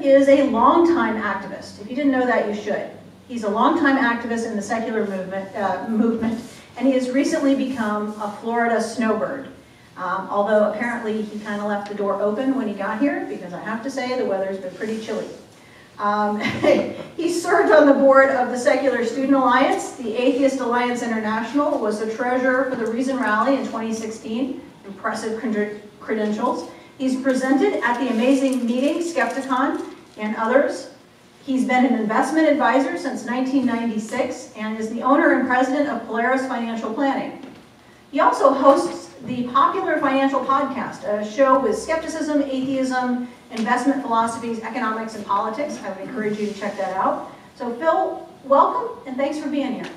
is a longtime activist. If you didn't know that, you should. He's a longtime activist in the secular movement, and he has recently become a Florida snowbird. Although apparently he kind of left the door open when he got here, because I have to say the weather's been pretty chilly. He served on the board of the Secular Student Alliance, the Atheist Alliance International, was the treasurer for the Reason Rally in 2016, impressive credentials. He's presented at the amazing meeting, Skepticon, and others. He's been an investment advisor since 1996 and is the owner and president of Polaris Financial Planning. He also hosts the popular financial podcast, a show with skepticism, atheism, investment philosophies, economics, and politics. I would encourage you to check that out. So Phil, welcome, and thanks for being here.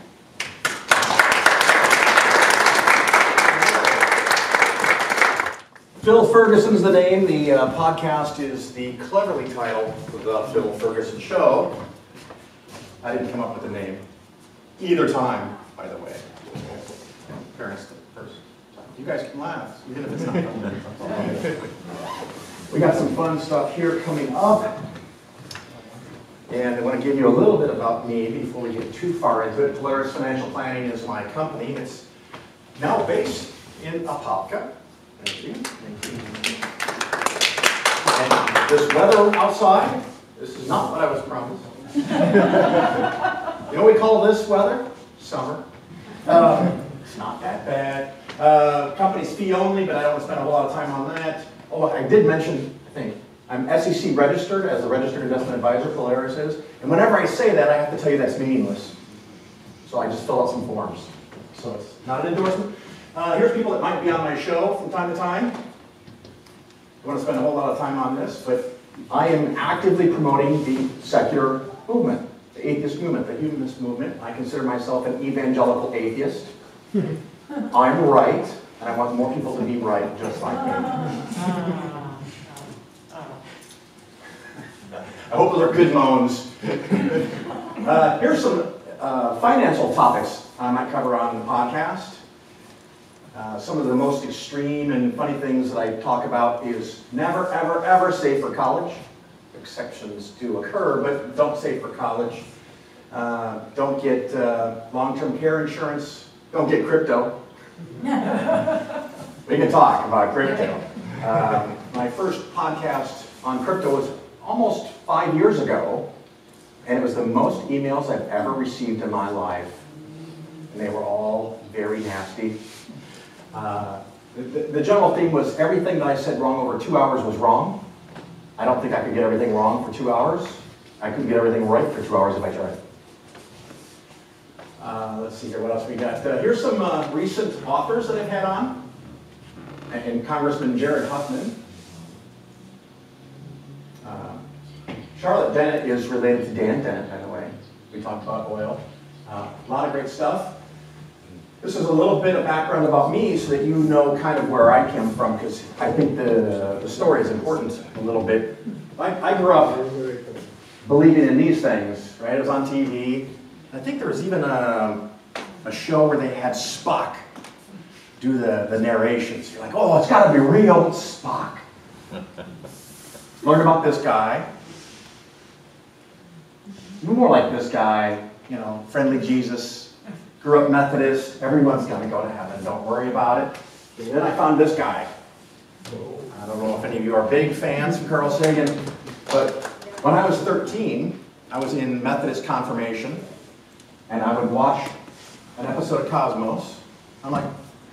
Phil Ferguson's the name. The podcast is the cleverly titled The Phil Ferguson Show. I didn't come up with the name either time, by the way. Parents, the first time. You guys can laugh, even if it's not funny. We got some fun stuff here coming up. And I want to give you a little bit about me before we get too far into it. Polaris Financial Planning is my company. It's now based in Apopka. Thank you. And this weather outside, this is not what I was promised. You know what we call this weather? Summer. It's not that bad. Company's fee only, but I don't want to spend a lot of time on that. Oh, I did mention, I think, I'm SEC registered as a registered investment advisor, Polaris is. And whenever I say that, I have to tell you that's meaningless. So I just fill out some forms. So it's not an endorsement. Here's people that might be on my show from time to time. I want to spend a whole lot of time on this, but I am actively promoting the secular movement, the atheist movement, the humanist movement. I consider myself an evangelical atheist. I'm right, and I want more people to be right, just like me. I hope those are good moans. Here's some financial topics I might cover on the podcast. Some of the most extreme and funny things that I talk about is never, ever, ever save for college. Exceptions do occur, but don't save for college. Don't get long-term care insurance. Don't get crypto. We can talk about crypto. My first podcast on crypto was almost 5 years ago, and it was the most emails I've ever received in my life. And they were all very nasty. The general theme was everything that I said wrong over 2 hours was wrong. I don't think I could get everything wrong for 2 hours. I couldn't get everything right for 2 hours if I tried. Let's see here, what else we got? Here's some recent authors that I've had on. And Congressman Jared Huffman. Charlotte Dennett is related to Dan Dennett, by the way. We talked about oil. A lot of great stuff. This is a little bit of background about me so that you know kind of where I came from, because I think the story is important a little bit. I grew up believing in these things, right? It was on TV. I think there was even a show where they had Spock do the narrations. You're like, oh, it's got to be real, it's Spock. Learn about this guy. More like this guy, you know, friendly Jesus. Grew up Methodist, everyone's going to go to heaven, don't worry about it. And then I found this guy. I don't know if any of you are big fans of Carl Sagan, but when I was 13, I was in Methodist confirmation, and I would watch an episode of Cosmos. I'm like,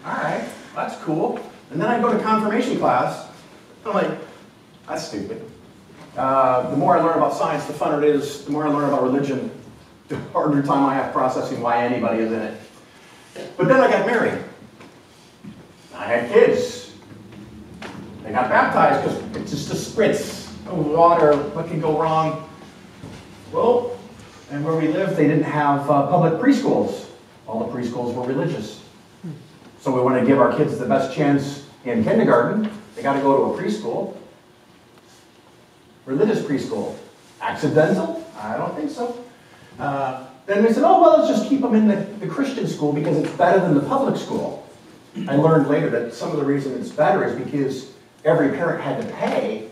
all right, that's cool. And then I go to confirmation class, I'm like, that's stupid. The more I learn about science, the funner it is. The more I learn about religion, the harder time I have processing why anybody is in it. But then I got married. I had kids. They got baptized because it's just a spritz of water. What can go wrong? Well, and where we lived, they didn't have public preschools. All the preschools were religious. So we want to give our kids the best chance in kindergarten. They got to go to a preschool. Religious preschool. Accidental? I don't think so. Then we said, oh, well, let's just keep them in the Christian school because it's better than the public school. I learned later that some of the reason it's better is because every parent had to pay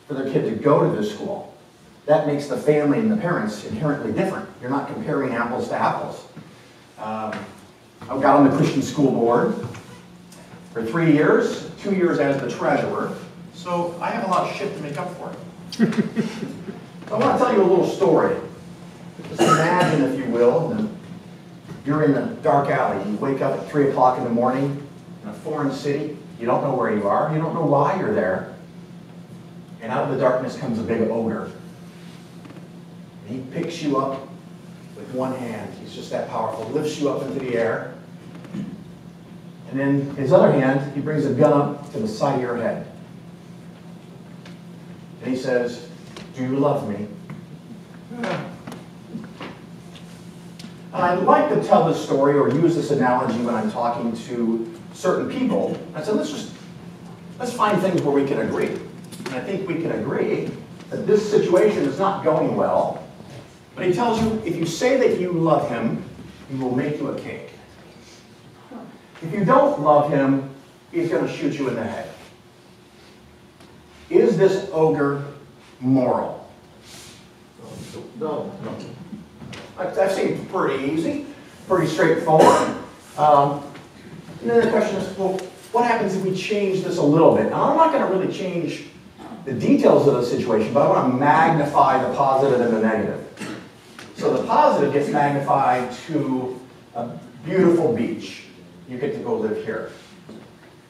for their kid to go to this school. that makes the family and the parents inherently different. You're not comparing apples to apples. I got on the Christian school board for 3 years, 2 years as the treasurer, so I have a lot of shit to make up for it. I want to tell you a little story. Just imagine, if you will, you're in a dark alley. You wake up at 3 o'clock in the morning in a foreign city. You don't know where you are. You don't know why you're there. And out of the darkness comes a big ogre. And he picks you up with one hand. He's just that powerful. Lifts you up into the air. And in his other hand, he brings a gun up to the side of your head. And he says, "Do you love me?" I like to tell this story or use this analogy when I'm talking to certain people. I said, let's find things where we can agree. And I think we can agree that this situation is not going well. But he tells you, if you say that you love him, he will make you a cake. If you don't love him, he's going to shoot you in the head. Is this ogre moral? No. That seems pretty easy, pretty straightforward. And then the question is, well, what happens if we change this a little bit? Now, I'm not going to really change the details of the situation, but I want to magnify the positive and the negative. So the positive gets magnified to a beautiful beach. You get to go live here.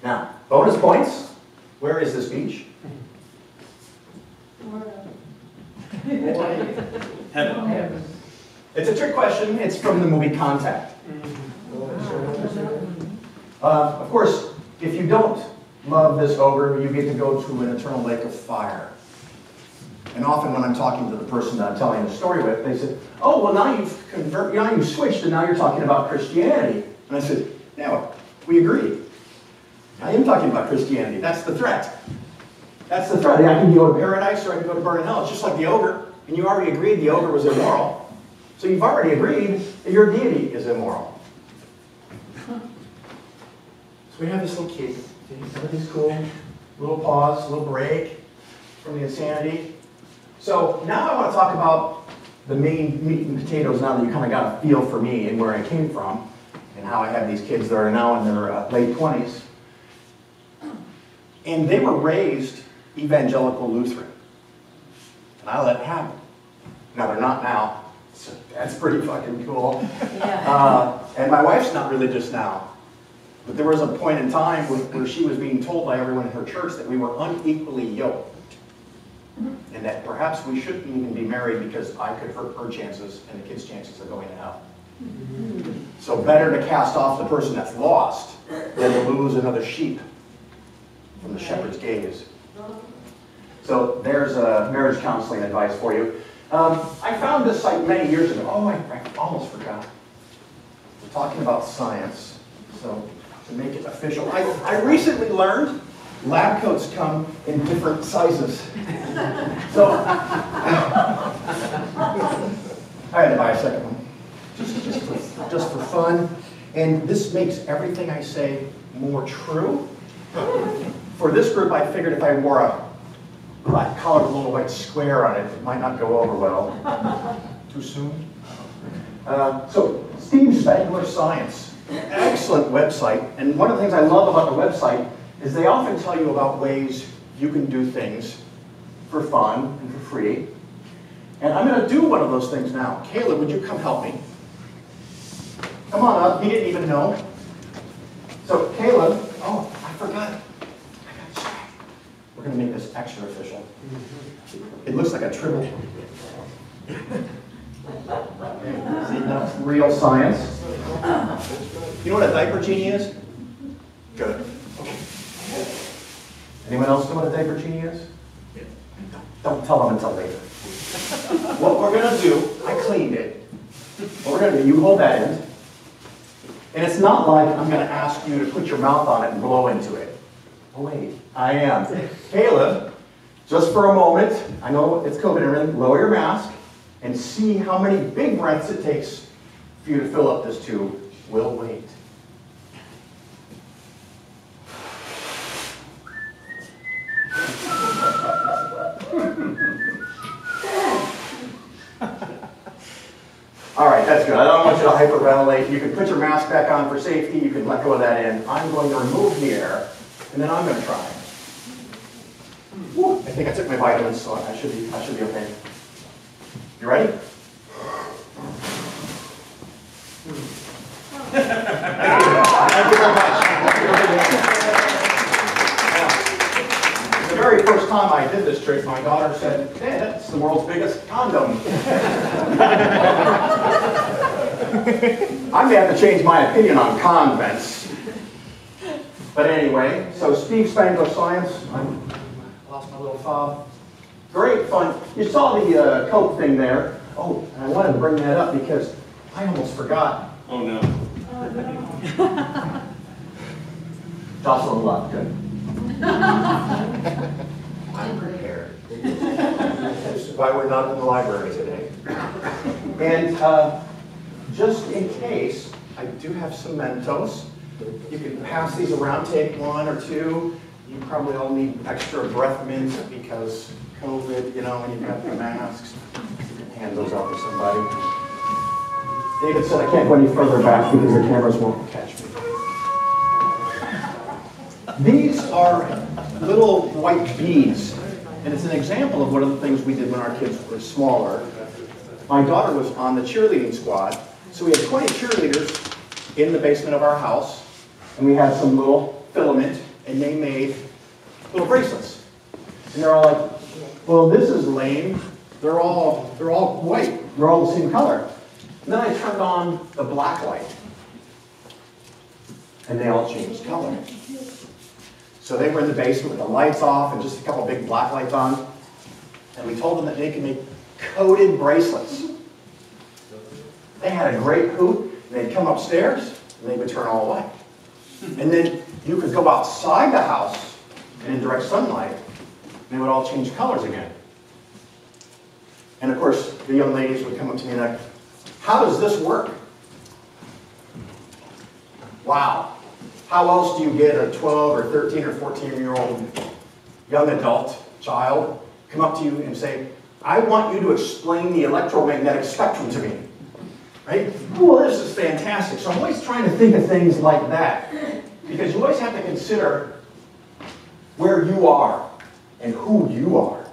Now, bonus points. Where is this beach? Heaven. It's a trick question. It's from the movie Contact. Of course, if you don't love this ogre, you get to go to an eternal lake of fire. And often when I'm talking to the person that I'm telling the story with, they say, "Oh, well, now you've switched, and now you're talking about Christianity." And I said, "No, we agree. I am talking about Christianity. That's the threat. That's the threat. I can go to paradise or I can go to burn in hell. It's just like the ogre, and you already agreed the ogre was immoral. So you've already agreed that your deity is immoral." So we have this little cake. Everything's cool. Little pause, little break from the insanity. So now I want to talk about the main meat and potatoes now that you kind of got a feel for me and where I came from and how I have these kids that are now in their late 20s. And they were raised evangelical Lutheran. And I let it happen. Now they're not now. So that's pretty fucking cool. Yeah. And my wife's not religious now. But there was a point in time where she was being told by everyone in her church that we were unequally yoked. And that perhaps we shouldn't even be married because I could hurt her chances and the kids' chances of going to hell. So better to cast off the person that's lost than to lose another sheep from the shepherd's gaze. So there's marriage counseling advice for you. I found this site many years ago. Oh, I almost forgot. We're talking about science. So to make it official, I recently learned lab coats come in different sizes. So I had to buy a second one, just for fun. And this makes everything I say more true. For this group, I figured if I wore a black collar with a little white square on it, it might not go over well. Too soon? So Steve Spangler Science. Excellent website, and one of the things I love about the website is they often tell you about ways you can do things for fun and for free. And I'm going to do one of those things now. Caleb, would you come help me? Come on up. He didn't even know. So Caleb, oh, I forgot. I got distracted. We're going to make this extra official. It looks like a triple. See, that's real science. You know what a diaper genie is? Good. Okay. Anyone else know what a diaper genie is? Don't tell them until later. What we're going to do, I cleaned it. What we're going to do, you hold that end. And it's not like I'm going to ask you to put your mouth on it and blow into it. Oh, wait, I am. Caleb, just for a moment, I know it's COVID and everything, lower your mask and see how many big breaths it takes for you to fill up this tube. We'll wait. All right, that's good. I don't want you to hyperventilate. You can put your mask back on for safety. You can let go of that end. I'm going to remove the air, and then I'm going to try. Whew, I think I took my vitamins, so I should be okay. You ready? Thank you very much. The very first time I did this trick, my daughter said, "Hey, that's the world's biggest condom." I may have to change my opinion on convents. But anyway, so Steve Spangler Science. I lost my little fob. Great fun. You saw the Coke thing there. Oh, and I wanted to bring that up because I almost forgot. Oh no. Jocelyn left. Good. I'm prepared. This is why we're not in the library today. And just in case, I do have some Mentos. You can pass these around, take one or two. You probably all need extra breath mints because COVID, you know, and you've got the masks. You can hand those out to somebody. David said I can't go any further back because the cameras won't catch me. These are little white beads, and it's an example of one of the things we did when our kids were smaller. My daughter was on the cheerleading squad, so we had 20 cheerleaders in the basement of our house, and we had some little filament, and they made little bracelets. And they're all like, well, this is lame. They're all white. They're all the same color. And then I turned on the black light, and they all changed color. So they were in the basement with the lights off and just a couple big black lights on. And we told them that they could make coated bracelets. They had a great hoop, and they'd come upstairs, and they would turn all white. And then you could go outside the house, and in direct sunlight, and they would all change colors again. And of course, the young ladies would come up to me like, how does this work? Wow. How else do you get a 12 or 13 or 14-year-old young adult child come up to you and say, I want you to explain the electromagnetic spectrum to me? Right? Oh, this is fantastic. So I'm always trying to think of things like that. Because you always have to consider where you are and who you are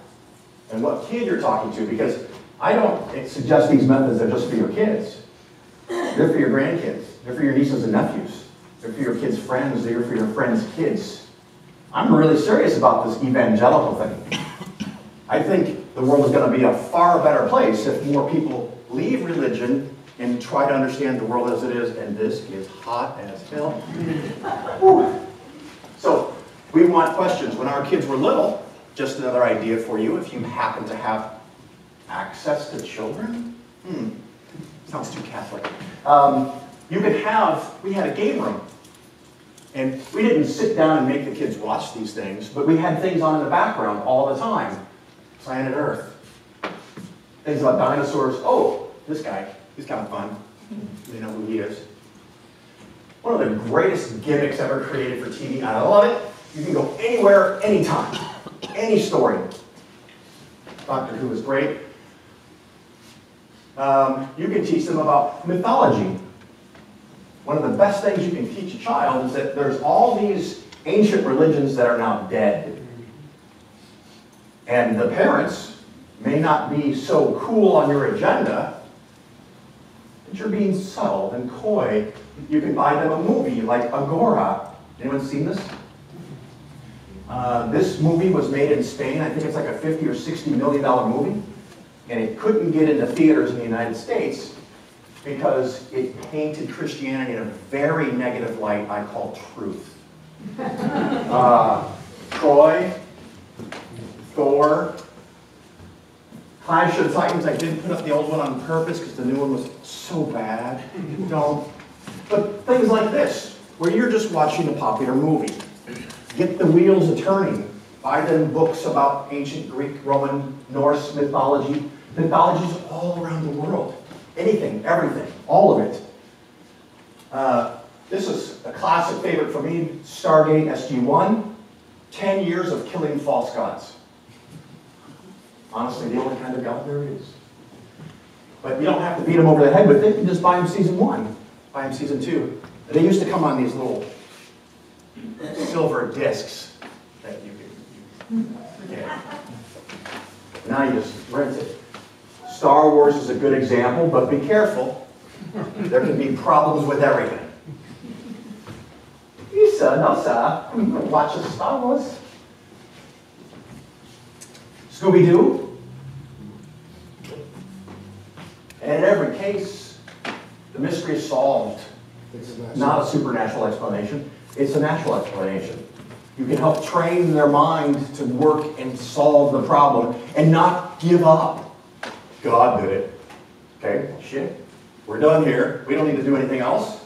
and what kid you're talking to. Because I don't suggest these methods are just for your kids. They're for your grandkids. They're for your nieces and nephews. They're for your kids' friends. They're for your friends' kids. I'm really serious about this evangelical thing. I think the world is going to be a far better place if more people leave religion and try to understand the world as it is, and this is hot as hell. So, we want questions. When our kids were little, just another idea for you, if you happen to have access to children? Sounds too Catholic. We had a game room. And we didn't sit down and make the kids watch these things, but we had things on in the background all the time. Planet Earth. Things about dinosaurs. Oh, this guy, he's kind of fun. You know who he is. One of the greatest gimmicks ever created for TV. I love it. You can go anywhere, anytime. Any story. Doctor Who is great. You can teach them about mythology. One of the best things you can teach a child is that there's all these ancient religions that are now dead. And the parents may not be so cool on your agenda, but you're being subtle and coy. You can buy them a movie like Agora. Anyone seen this? This movie was made in Spain. I think it's like a $50 or $60 million movie. And it couldn't get into theaters in the United States because it painted Christianity in a very negative light I call truth. Troy, Thor, Clash of the Titans. I didn't put up the old one on purpose because the new one was so bad. Don't. But things like this, where you're just watching a popular movie. Get the wheels a-turning. Buy them books about ancient Greek, Roman, Norse mythology. Mythologies all around the world. Anything, everything, all of it. This is a classic favorite for me, Stargate SG-1. 10 years of killing false gods. Honestly, the only kind of God there is. But you don't have to beat them over the head with it. You can just buy them season 1, buy them season 2. They used to come on these little silver discs that you could get. Now you just rent it. Star Wars is a good example, but be careful. There can be problems with everything. You sir, no sir. Watch the Star Wars. Scooby-Doo. And in every case, the mystery is solved. It's not a supernatural explanation. It's a natural explanation. You can help train their mind to work and solve the problem and not give up. God did it. Okay, shit. We're done here. We don't need to do anything else.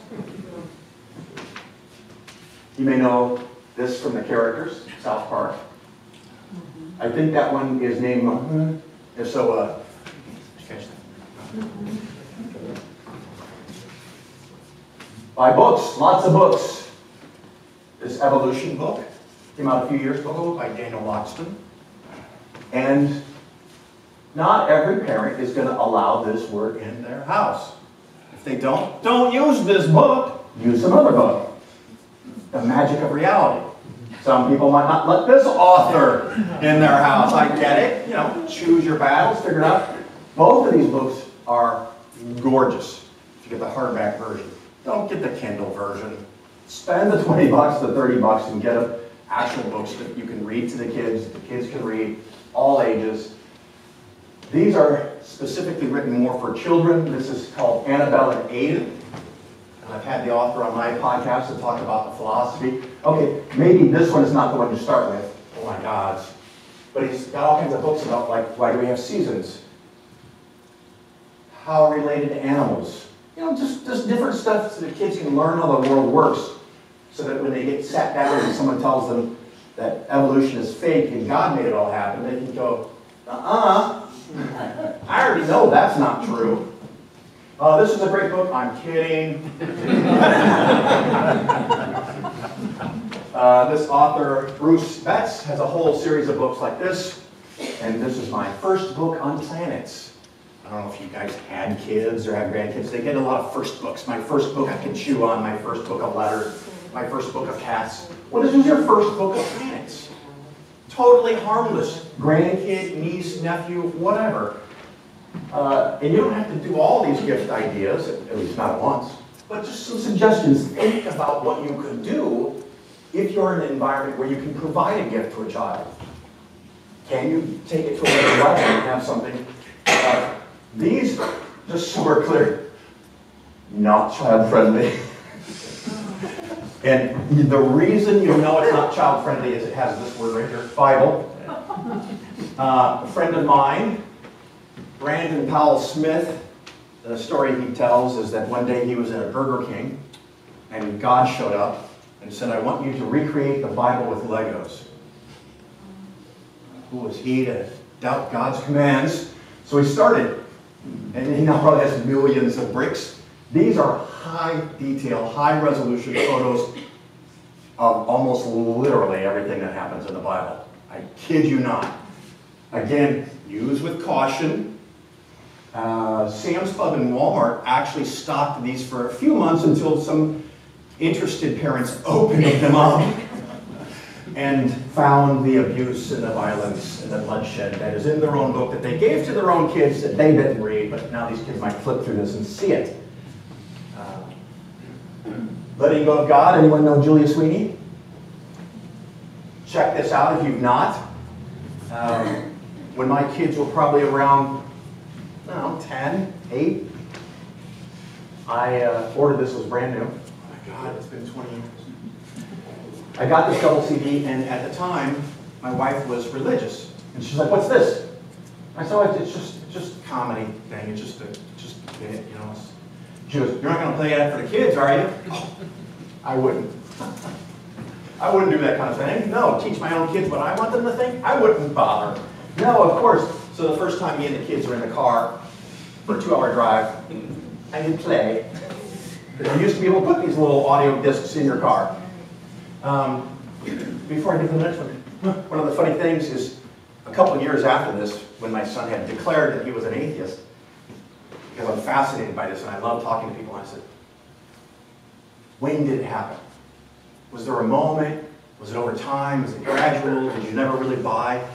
You may know this from the characters, South Park. I think that one is named, if so, catch that. Buy books, lots of books. This evolution book came out a few years ago by Daniel Loxton. And not every parent is going to allow this word in their house. If they don't use this book, use some other book. The Magic of Reality. Some people might not let this author in their house. I get it. You know, choose your battles, figure it out. Both of these books are gorgeous if you get the hardback version. Don't get the Kindle version. Spend the $20 to $30 and get actual books that you can read to the kids can read, all ages. These are specifically written more for children. This is called Annabelle and Aiden. I've had the author on my podcast to talk about the philosophy. Okay, maybe this one is not the one to start with. Oh my gods. But he's got all kinds of books about, like, why do we have seasons? How related to animals? You know, just different stuff so the kids can learn how the world works. So that when they get sat down and someone tells them that evolution is fake and God made it all happen, they can go, I already know that's not true. This is a great book. I'm kidding. This author, Bruce Betts, has a whole series of books like this. And this is my first book on planets. I don't know if you guys had kids or have grandkids. They get a lot of first books. My first book I can chew on. My first book of letters. My first book of cats. Well, this is your first book of planets. Totally harmless. Grandkid, niece, nephew, whatever. And you don't have to do all these gift ideas, at least not at once, but just some suggestions. Think about what you could do if you're in an environment where you can provide a gift to a child. Can you take it to another level and have something? These, just so we're clear, not child-friendly. And the reason you know it's not child-friendly is it has this word right here, Bible. A friend of mine, Brandon Powell Smith, the story he tells is that one day he was at a Burger King and God showed up and said, I want you to recreate the Bible with Legos. Who was he to doubt God's commands? So he started, and he now probably has millions of bricks. These are high detail, high resolution photos of almost literally everything that happens in the Bible. I kid you not. Again, use with caution. Sam's Club and Walmart actually stocked these for a few months until some interested parents opened them up and found the abuse and the violence and the bloodshed that is in their own book that they gave to their own kids that they didn't read, but now these kids might flip through this and see it. Letting Go of God, anyone know Julia Sweeney? Check this out if you've not. When my kids were probably around, I don't know, 10, 8, I ordered this, it was brand new. Oh my God, it's been 20 years. I got this double CD, and at the time, my wife was religious. And she's like, what's this? I said, oh, it's just comedy thing, it's just you know. She goes, you're not going to play that for the kids, are you? Oh, I wouldn't. I wouldn't do that kind of thing. No, teach my own kids what I want them to think? I wouldn't bother. No, of course. So the first time me and the kids were in the car for a 2-hour drive, I did play. You used to be able to put these little audio discs in your car. Before I get to the next one of the funny things is a couple of years after this, when my son had declared that he was an atheist, because I'm fascinated by this and I love talking to people. And I said, when did it happen? Was there a moment? Was it over time? Was it gradual? Did you never really buy? And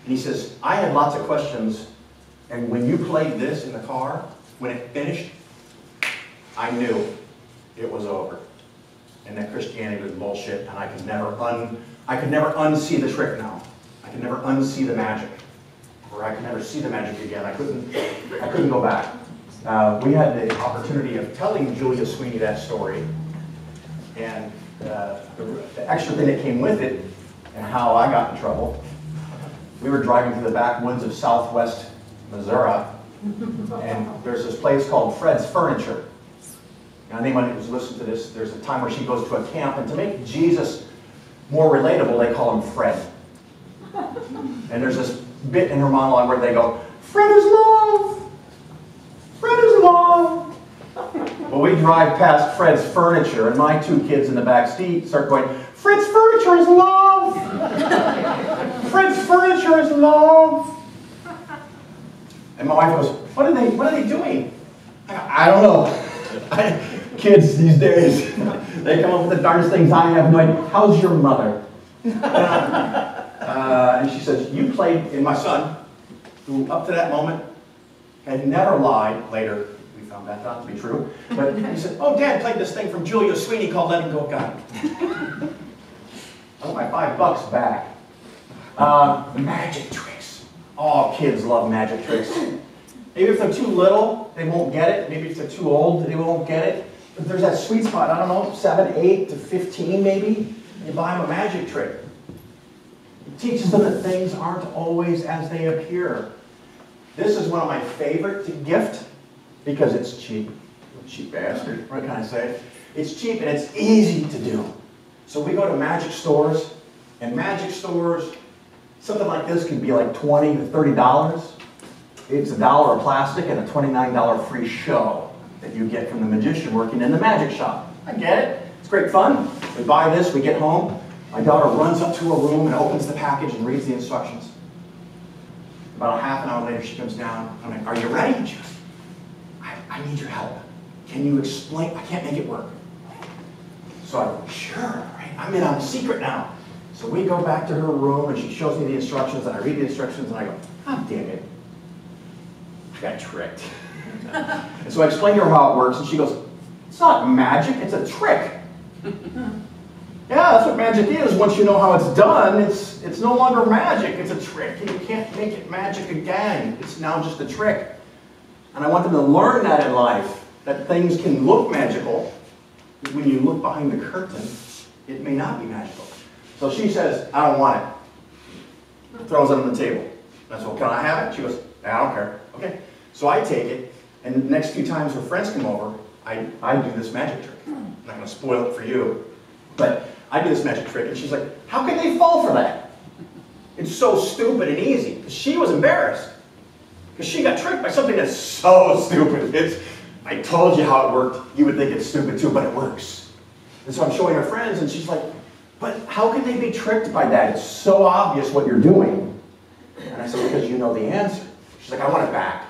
he says, I had lots of questions, and when you played this in the car, when it finished, I knew it was over. And that Christianity was bullshit, and I could never unsee the trick now. I could never unsee the magic. Or I could never see the magic again. I couldn't go back. We had the opportunity of telling Julia Sweeney that story. And the extra thing that came with it, and how I got in trouble. We were driving through the backwoods of southwest Missouri, and there's this place called Fred's Furniture. Now, anyone who's listened to this, there's a time where she goes to a camp, and to make Jesus more relatable, they call him Fred. And there's this bit in her monologue where they go, Fred is love! Fred is love! Well, we drive past Fred's Furniture, and my two kids in the back seat start going, Fred's Furniture is love! Fred's Furniture is love! And my wife goes, what are they doing? I don't know. Kids these days, they come up with the darndest things. I have no idea. How's your mother? And she says, you played, and my son, who up to that moment had never lied, later we found that not to be true, but he said, oh, Dad played this thing from Julia Sweeney called Let Him Go God. I want my $5 back. Magic tricks. Oh, kids love magic tricks. Maybe if they're too little, they won't get it. Maybe if they're too old, they won't get it. But there's that sweet spot, I don't know, 7, 8 to 15 maybe. You buy them a magic trick. It teaches them that things aren't always as they appear. This is one of my favorite to gift because it's cheap. Cheap bastard, what can I say? It's cheap and it's easy to do. So we go to magic stores, and magic stores, something like this can be like $20 to $30. It's $1 of plastic and a $29 free show that you get from the magician working in the magic shop. I get it. It's great fun. We buy this, we get home. My daughter runs up to her room and opens the package and reads the instructions. About a half an hour later, she comes down. I'm like, are you ready? She goes, I need your help. Can you explain? I can't make it work. So I go, sure, right? I'm in on the secret now. So we go back to her room and she shows me the instructions and I read the instructions and I go, oh, damn it. I got tricked. And so I explained to her how it works and she goes, it's not magic, it's a trick. Yeah, that's what magic is. Once you know how it's done, it's no longer magic, it's a trick. And you can't make it magic again. It's now just a trick. And I want them to learn that in life, that things can look magical. When you look behind the curtain, it may not be magical. So she says, I don't want it. Throws it on the table. I said, well, can I have it? She goes, I don't care. Okay. So I take it, and the next few times her friends come over, I do this magic trick. I'm not going to spoil it for you, but I do this magic trick, and she's like, how can they fall for that? It's so stupid and easy. She was embarrassed, because she got tricked by something that's so stupid. I told you how it worked. You would think it's stupid too, but it works. And so I'm showing her friends, and she's like, but how can they be tricked by that? It's so obvious what you're doing. And I said, because you know the answer. She's like, I want it back.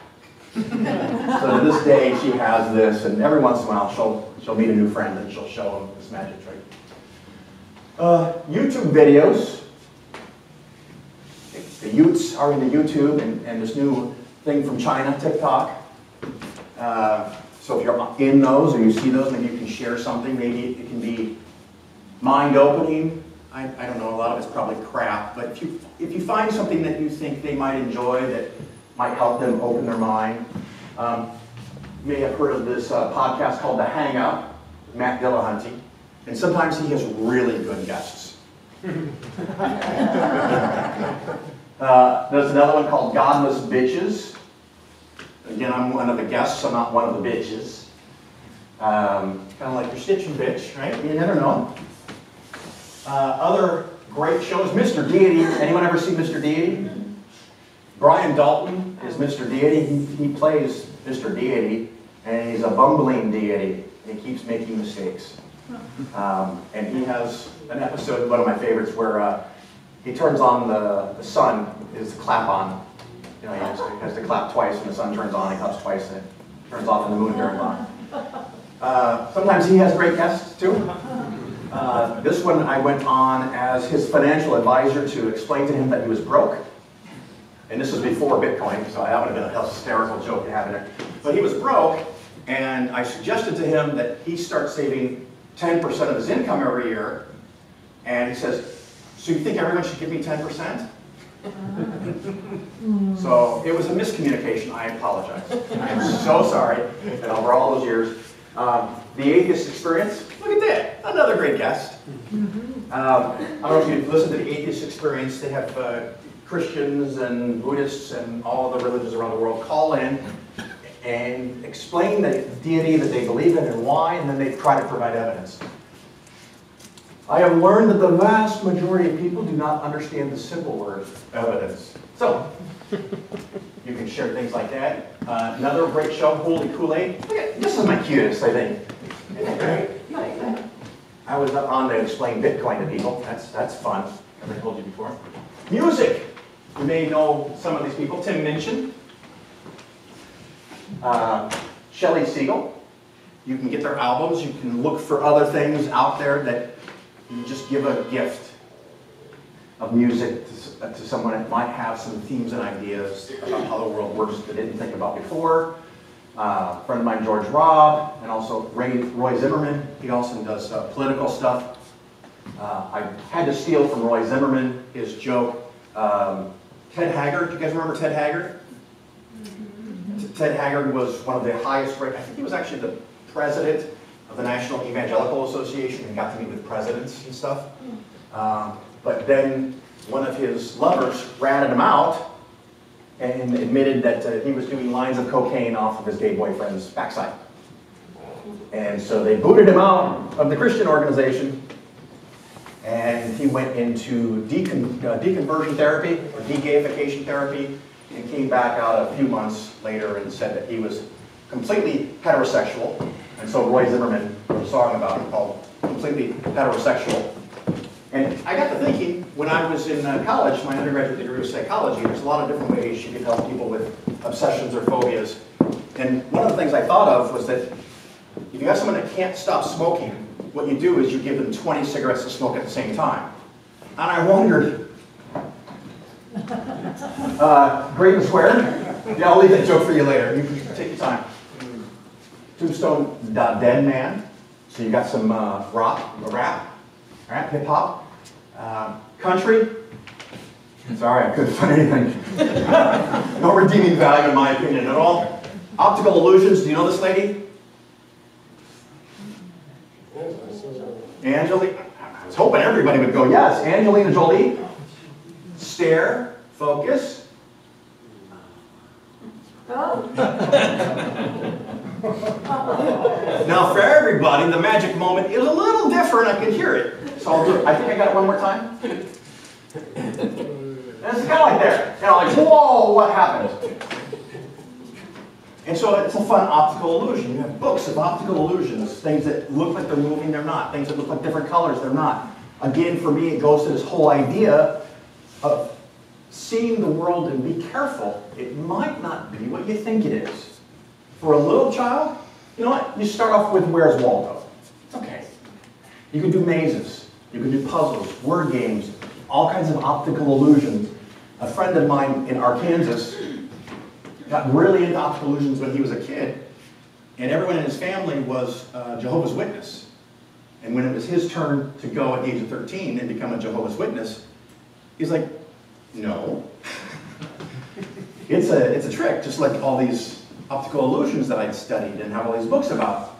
So to this day, she has this, and every once in a while, she'll meet a new friend, and she'll show them this magic trick. YouTube videos. The Utes are into YouTube, and this new thing from China, TikTok. So if you're in those, or you see those, maybe you can share something. Maybe it can be mind-opening. I don't know, a lot of it's probably crap, but if you find something that you think they might enjoy, that might help them open their mind. You may have heard of this podcast called The Hang Up, Matt Dillahunty, and sometimes he has really good guests. There's another one called Godless Bitches. Again, I'm one of the guests, I'm not one of the bitches. Kind of like your stitching bitch, right? You never know. Other great shows, Mr. Deity. Anyone ever see Mr. Deity? Brian Dalton is Mr. Deity. He plays Mr. Deity, and he's a bumbling deity. And he keeps making mistakes. And he has an episode, one of my favorites, where he turns on the sun, is clap on. You know, he has to clap twice when the sun turns on, he claps twice, and turns off and the moon turns on. Sometimes he has great guests too. This one I went on as his financial advisor to explain to him that he was broke. And this was before Bitcoin, so that would have been a hysterical joke to have in there. But he was broke, and I suggested to him that he start saving 10% of his income every year. And he says, so you think everyone should give me 10%? So it was a miscommunication. I apologize. I'm so sorry that over all those years. The Atheist Experience, look at that, another great guest. I don't know if you've listened to the Atheist Experience. They have Christians and Buddhists and all the religions around the world call in and explain the deity that they believe in and why, and then they try to provide evidence. I have learned that the vast majority of people do not understand the simple word evidence. So, you can share things like that. Another great show, Holy Kool-Aid. This is my cutest, I think. Isn't that great? I was on to explain Bitcoin to people. That's fun. As I told you before. Music. You may know some of these people. Tim Minchin. Shelley Siegel. You can get their albums. You can look for other things out there that you just give a gift of music to someone that might have some themes and ideas about how the world works that they didn't think about before. A friend of mine, George Robb, and also Roy Zimmerman. He also does political stuff. I had to steal from Roy Zimmerman his joke. Ted Haggard, do you guys remember Ted Haggard? Ted Haggard was one of the highest ranked, I think he was actually the president of the National Evangelical Association and got to meet with presidents and stuff. But then one of his lovers ratted him out and admitted that he was doing lines of cocaine off of his gay boyfriend's backside. And so they booted him out of the Christian organization, and he went into deconversion therapy or de-gayification therapy and came back out a few months later and said that he was completely heterosexual. And so Roy Zimmerman wrote a song about it called Completely Heterosexual. And I got to thinking, when I was in college, my undergraduate degree was psychology, there's a lot of different ways you can help people with obsessions or phobias. And one of the things I thought of was that if you have someone that can't stop smoking, what you do is you give them 20 cigarettes to smoke at the same time. And I wondered, great and swear? Yeah, I'll leave that joke for you later. You can take your time. Tombstone, Dead Man. So you got some rock, rap, right? Hip hop, country. Sorry, I couldn't find anything. No redeeming value in my opinion at all. Optical illusions. Do you know this lady? Angelina. I was hoping everybody would go yes. Angelina Jolie. Stare. Focus. Now for everybody, the magic moment is a little different. I can hear it. So I'll do it. I think I got it one more time. And it's kind of like there. You know, like, whoa, what happened? And so it's a fun optical illusion. You have books of optical illusions, things that look like they're moving, they're not. Things that look like different colors, they're not. Again, for me, it goes to this whole idea of seeing the world and be careful. It might not be what you think it is. For a little child, you know what? You start off with Where's Waldo? It's okay. You can do mazes. You can do puzzles, word games, all kinds of optical illusions. A friend of mine in Arkansas got really into optical illusions when he was a kid, and everyone in his family was Jehovah's Witness. And when it was his turn to go at the age of 13 and become a Jehovah's Witness, he's like, no. It's a trick, just like all these optical illusions that I'd studied and have all these books about.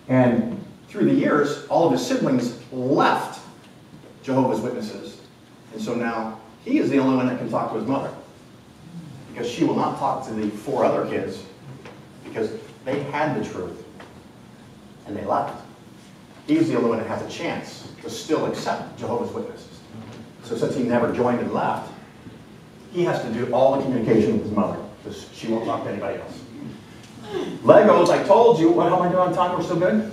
And through the years, all of his siblings left Jehovah's Witnesses. And so now he is the only one that can talk to his mother, because she will not talk to the 4 other kids because they had the truth and they left. He's the only one that has a chance to still accept Jehovah's Witnesses. So since he never joined and left, he has to do all the communication with his mother because she won't talk to anybody else. Legos, I told you. How am I doing on time? We're still good?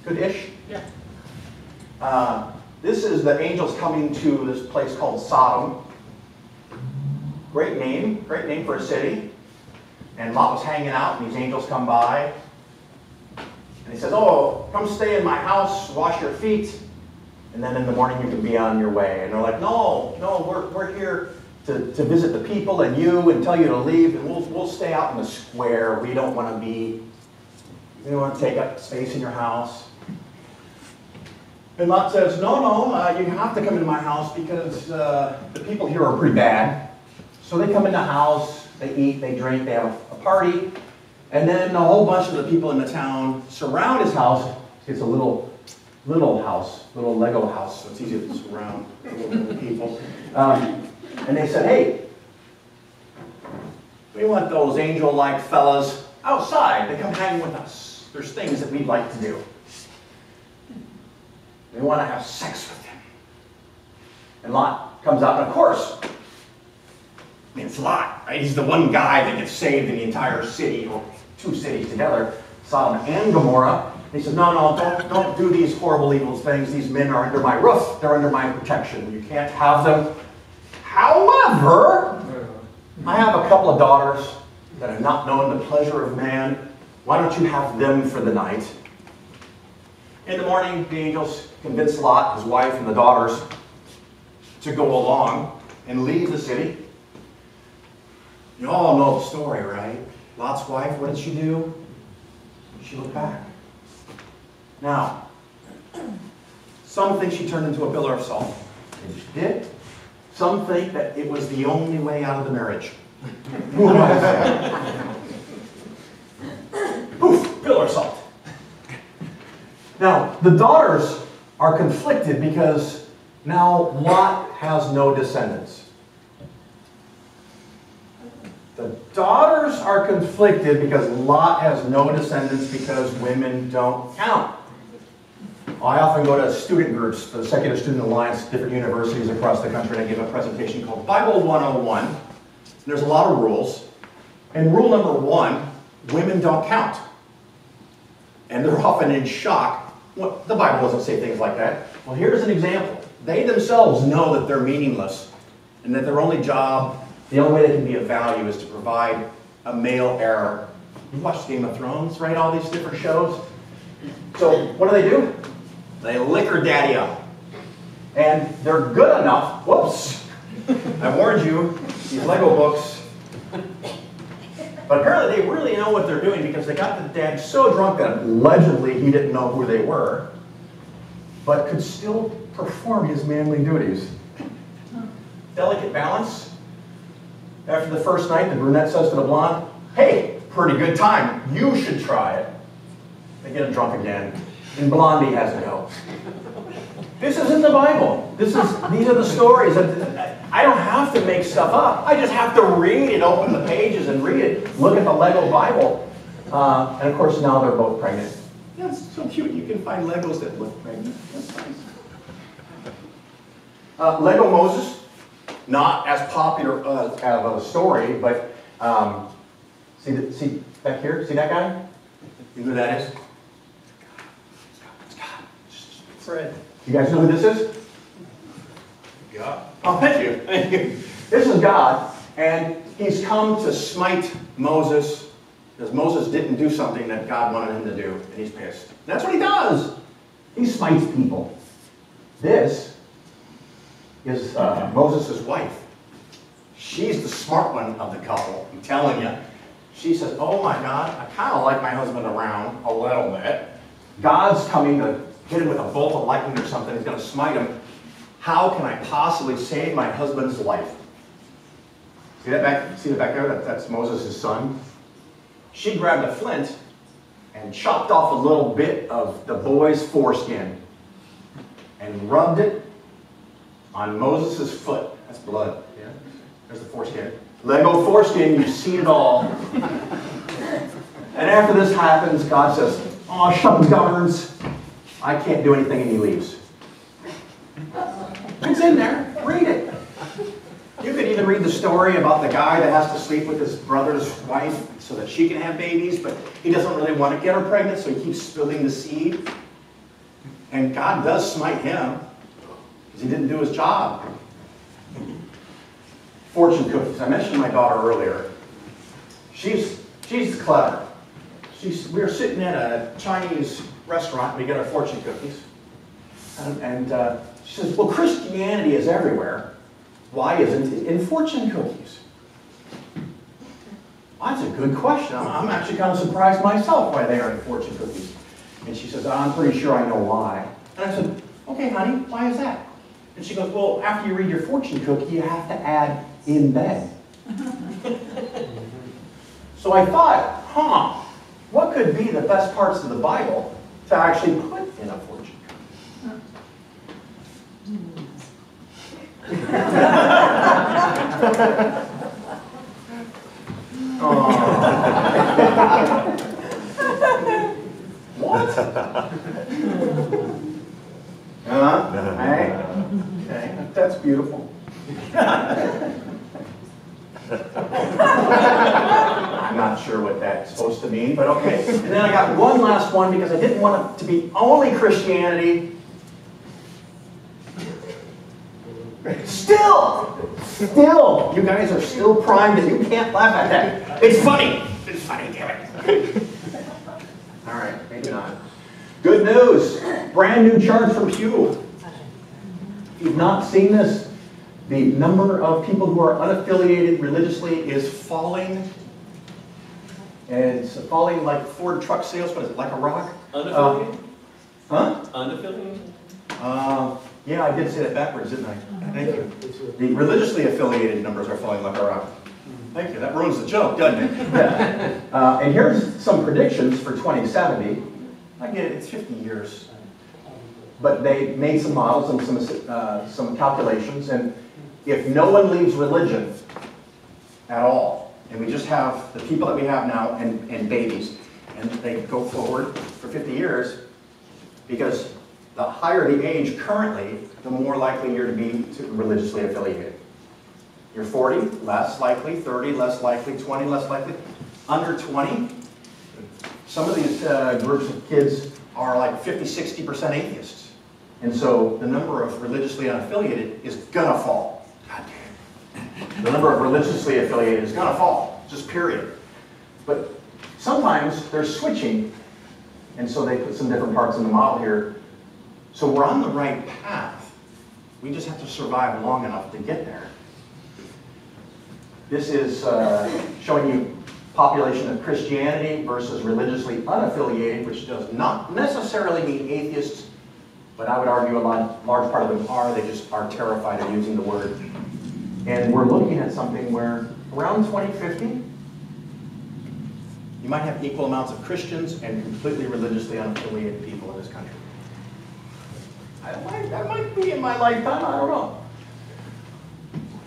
Good-ish? Yeah. This is the angels coming to this place called Sodom. Great name for a city. And Lot was hanging out, and these angels come by. And he says, oh, come stay in my house, wash your feet, and then in the morning you can be on your way. And they're like, no, we're here to visit the people and you and tell you to leave, and we'll stay out in the square. We don't want to take up space in your house. And Lot says, no, you have to come into my house because the people here are pretty bad. So they come in the house, they eat, they drink, they have a party, and then a whole bunch of the people in the town surround his house. It's a little house, little Lego house, so it's easy to surround little people. And they said, hey, we want those angel-like fellas outside to come hang with us. There's things that we'd like to do. We want to have sex with them. And Lot comes out, and of course, it's Lot, right? He's the one guy that gets saved in the entire city, or two cities together, Sodom and Gomorrah. And he says, no, don't do these horrible, evil things. These men are under my roof. They're under my protection. You can't have them. However, I have a couple of daughters that have not known the pleasure of man. Why don't you have them for the night? In the morning, the angels convince Lot, his wife, and the daughters to go along and leave the city. You all know the story, right? Lot's wife, what did she do? She looked back. Now, some think she turned into a pillar of salt. And she did. Some think that it was the only way out of the marriage. Poof, pillar of salt. Now, the daughters are conflicted because now Lot has no descendants. The daughters are conflicted because Lot has no descendants because women don't count. I often go to student groups for the Secular Student Alliance, different universities across the country, and I give a presentation called Bible 101. And there's a lot of rules. And rule number 1, women don't count. And they're often in shock. Well, the Bible doesn't say things like that. Well, here's an example. They themselves know that they're meaningless and that their only job, the only way they can be of value is to provide a male heir. You watch Game of Thrones, right? All these different shows. So what do? They liquor daddy up. And they're good enough. Whoops. I warned you, these Lego books. But apparently they really know what they're doing because they got the dad so drunk that allegedly he didn't know who they were, but could still perform his manly duties. Delicate balance. After the first night, the brunette says to the blonde, hey, pretty good time. You should try it. They get him drunk again, and Blondie has to go. This isn't the Bible. These are the stories. I don't have to make stuff up. I just have to read it, open the pages and read it. Look at the Lego Bible. And of course, now they're both pregnant. That's so cute. You can find Legos that look pregnant. That's nice. Lego Moses, not as popular of a story, but see back here? See that guy? You know who that is? It's God. Fred. You guys know who this is? God. Oh, thank you. Thank you. This is God, and he's come to smite Moses because Moses didn't do something that God wanted him to do, and he's pissed. That's what he does. He smites people. This is Moses' wife. She's the smart one of the couple, I'm telling you. She says, oh my God, I kind of like my husband around a little bit. God's coming to hit him with a bolt of lightning or something. He's going to smite him. How can I possibly save my husband's life? See that back there? That's Moses' son. She grabbed a flint and chopped off a little bit of the boy's foreskin and rubbed it on Moses' foot. That's blood. Yeah. There's the foreskin. Lego foreskin, you've seen it all. And after this happens, God says, oh, shut-guns. I can't do anything, and he leaves. It's in there. Read it. You could even read the story about the guy that has to sleep with his brother's wife so that she can have babies, but he doesn't really want to get her pregnant, so he keeps spilling the seed. And God does smite him because he didn't do his job. Fortune cookies. I mentioned my daughter earlier. She's She's clever. We were sitting at a Chinese restaurant, and we get our fortune cookies. And she says, well, Christianity is everywhere. Why isn't it in fortune cookies? Well, that's a good question. I'm actually kind of surprised myself why they are in fortune cookies. And she says, I'm pretty sure I know why. And I said, okay, honey, why is that? And she goes, well, after you read your fortune cookie, you have to add in bed. So I thought, what could be the best parts of the Bible to actually put in a fortune cookie? What? Hey? Okay, that's beautiful. I'm not sure what that's supposed to mean, but okay. And then I got one last one because I didn't want it to be only Christianity. Still, you guys are still primed and you can't laugh at that. It's funny, damn it. All right, maybe not. Good news, brand new chart from Pew. If you've not seen this, the number of people who are unaffiliated religiously is falling. And it's falling like Ford truck sales, what is it, like a rock? Unaffiliated? Huh? Unaffiliated? Yeah, I did say that backwards, didn't I? Thank you. The religiously affiliated numbers are falling like a rock. Thank you. That ruins the joke, doesn't it? Yeah. And here's some predictions for 2070. I get it, it's 50 years. But they made some models and some calculations, and if no one leaves religion at all, and we just have the people that we have now and babies, and they go forward for 50 years, because the higher the age currently, the more likely you're to be religiously affiliated. You're 40, less likely, 30, less likely, 20, less likely. Under 20, some of these groups of kids are like 50, 60% atheists. And so the number of religiously unaffiliated is gonna fall. God damn. The number of religiously affiliated is gonna fall, just period. But sometimes they're switching, and so they put some different parts in the model here. So we're on the right path. We just have to survive long enough to get there. This is showing you population of Christianity versus religiously unaffiliated, which does not necessarily mean atheists, but I would argue a large part of them are. They just are terrified of using the word. And we're looking at something where around 2050, you might have equal amounts of Christians and completely religiously unaffiliated people in this country. That might be in my lifetime, I don't know.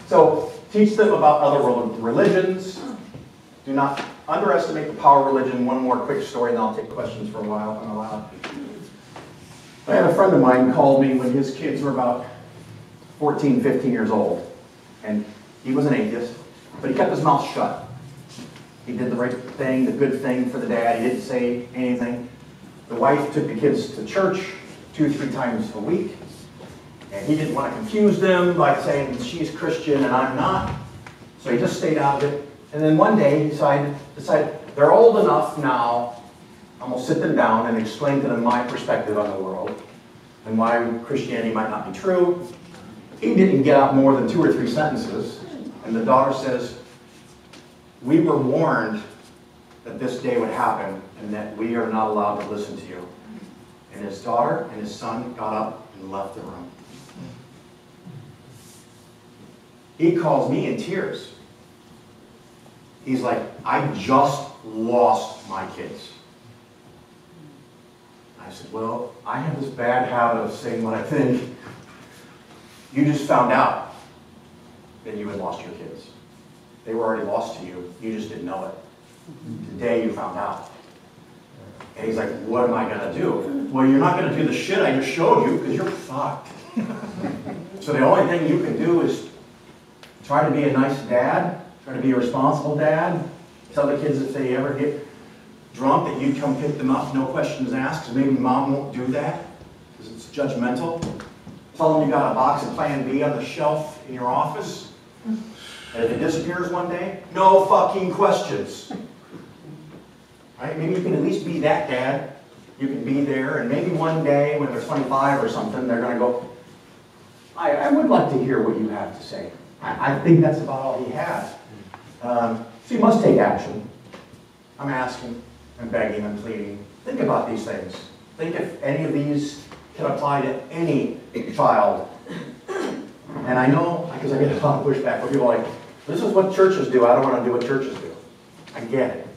So teach them about other religions. Do not underestimate the power of religion. One more quick story, and I'll take questions for a while. I had a friend of mine called me when his kids were about 14, 15 years old. And he was an atheist, but he kept his mouth shut. He did the right thing, the good thing for the dad. He didn't say anything. The wife took the kids to church 2-3 times a week. And he didn't want to confuse them by saying she's Christian and I'm not. So he just stayed out of it. And then one day he decided they're old enough now, I'm going to sit them down and explain to them my perspective on the world and why Christianity might not be true. He didn't get out more than 2 or 3 sentences. And the daughter says, we were warned that this day would happen and that we are not allowed to listen to you. And his daughter and his son got up and left the room. He calls me in tears. He's like, I just lost my kids. I said, well, I have this bad habit of saying what I think. You just found out that you had lost your kids. They were already lost to you. You just didn't know it. Today you found out. And he's like, what am I going to do? Well, you're not going to do the shit I just showed you because you're fucked. So the only thing you can do is try to be a nice dad, try to be a responsible dad. Tell the kids if they ever get drunk that you'd come pick them up, no questions asked, because maybe mom won't do that because it's judgmental. Tell them you got a box of Plan B on the shelf in your office. And if it disappears one day, no fucking questions. right? Maybe you can at least be that dad. You can be there, and maybe one day when they're 25 or something, they're going to go, I would like to hear what you have to say. I think that's about all he has. So you must take action. I'm asking, I'm begging, I'm pleading. Think about these things. Think if any of these can apply to any child. And I know, because I get a lot of pushback from people like, this is what churches do, I don't want to do what churches do. I get it.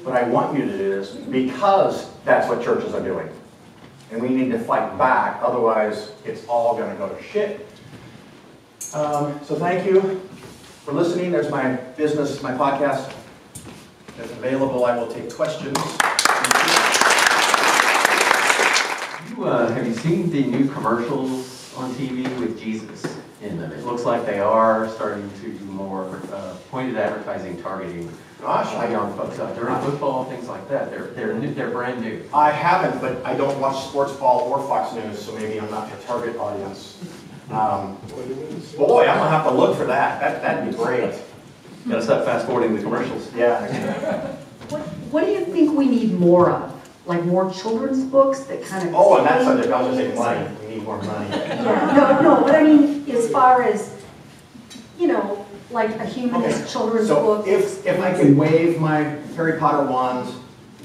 But I want you to do this because that's what churches are doing. And we need to fight back, otherwise it's all going to go to shit. So thank you for listening. There's my business, my podcast that's available. I will take questions. Have you seen the new commercials on TV with Jesus in them? It looks like they are starting to do more pointed advertising targeting young folks during football, things like that. They're brand new. I haven't, but I don't watch sports ball or Fox News, so maybe I'm not the target audience. Boy, I'm gonna have to look for that. That'd be great. Gotta stop fast forwarding the commercials. Yeah. What do you think we need more of? Like more children's books that kind of... Oh, and that subject, I was just saying money. We need more money. Yeah, no, but I mean, as far as, you know, like a humanist children's book. So if I could wave my Harry Potter wand,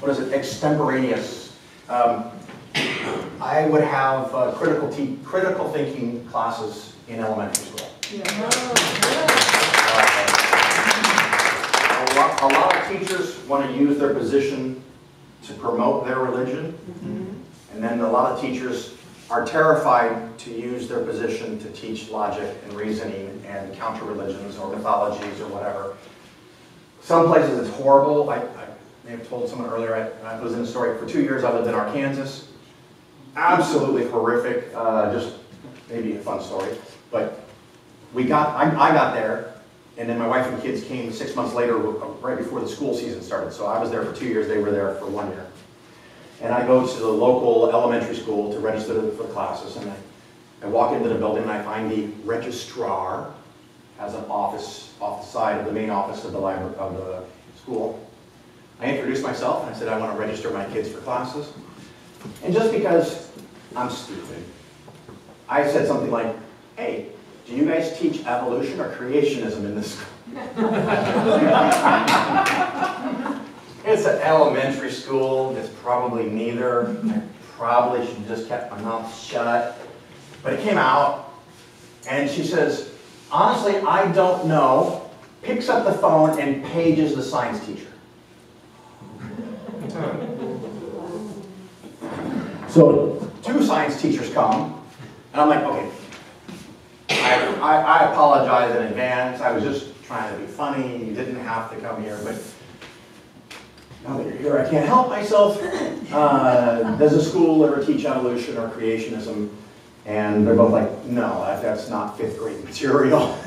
what is it, extemporaneous, I would have critical thinking classes in elementary school. A lot of teachers want to use their position to promote their religion, and then a lot of teachers are terrified to use their position to teach logic and reasoning and counter religions or mythologies or whatever. Some places it's horrible. I may have told someone earlier, I was in a story, for 2 years I lived in Arkansas. Absolutely horrific, just maybe a fun story. But I got there, and then my wife and kids came 6 months later, right before the school season started. So I was there for 2 years, they were there for 1 year. And I go to the local elementary school to register for classes, and I walk into the building and I find the registrar has an office off the side of the main office of the library of the school. I introduced myself and I said I want to register my kids for classes. And just because I'm stupid, I said something like, hey, do you guys teach evolution or creationism in this school? It's an elementary school. It's probably neither. I probably should have just kept my mouth shut. But it came out, and she says, honestly, I don't know. Picks up the phone and pages the science teacher. So 2 science teachers come, and I'm like, okay, I apologize in advance. I was just trying to be funny. You didn't have to come here, but now that you're here, I can't help myself. Does the school ever teach evolution or creationism? And they're both like, no, that's not 5th grade material.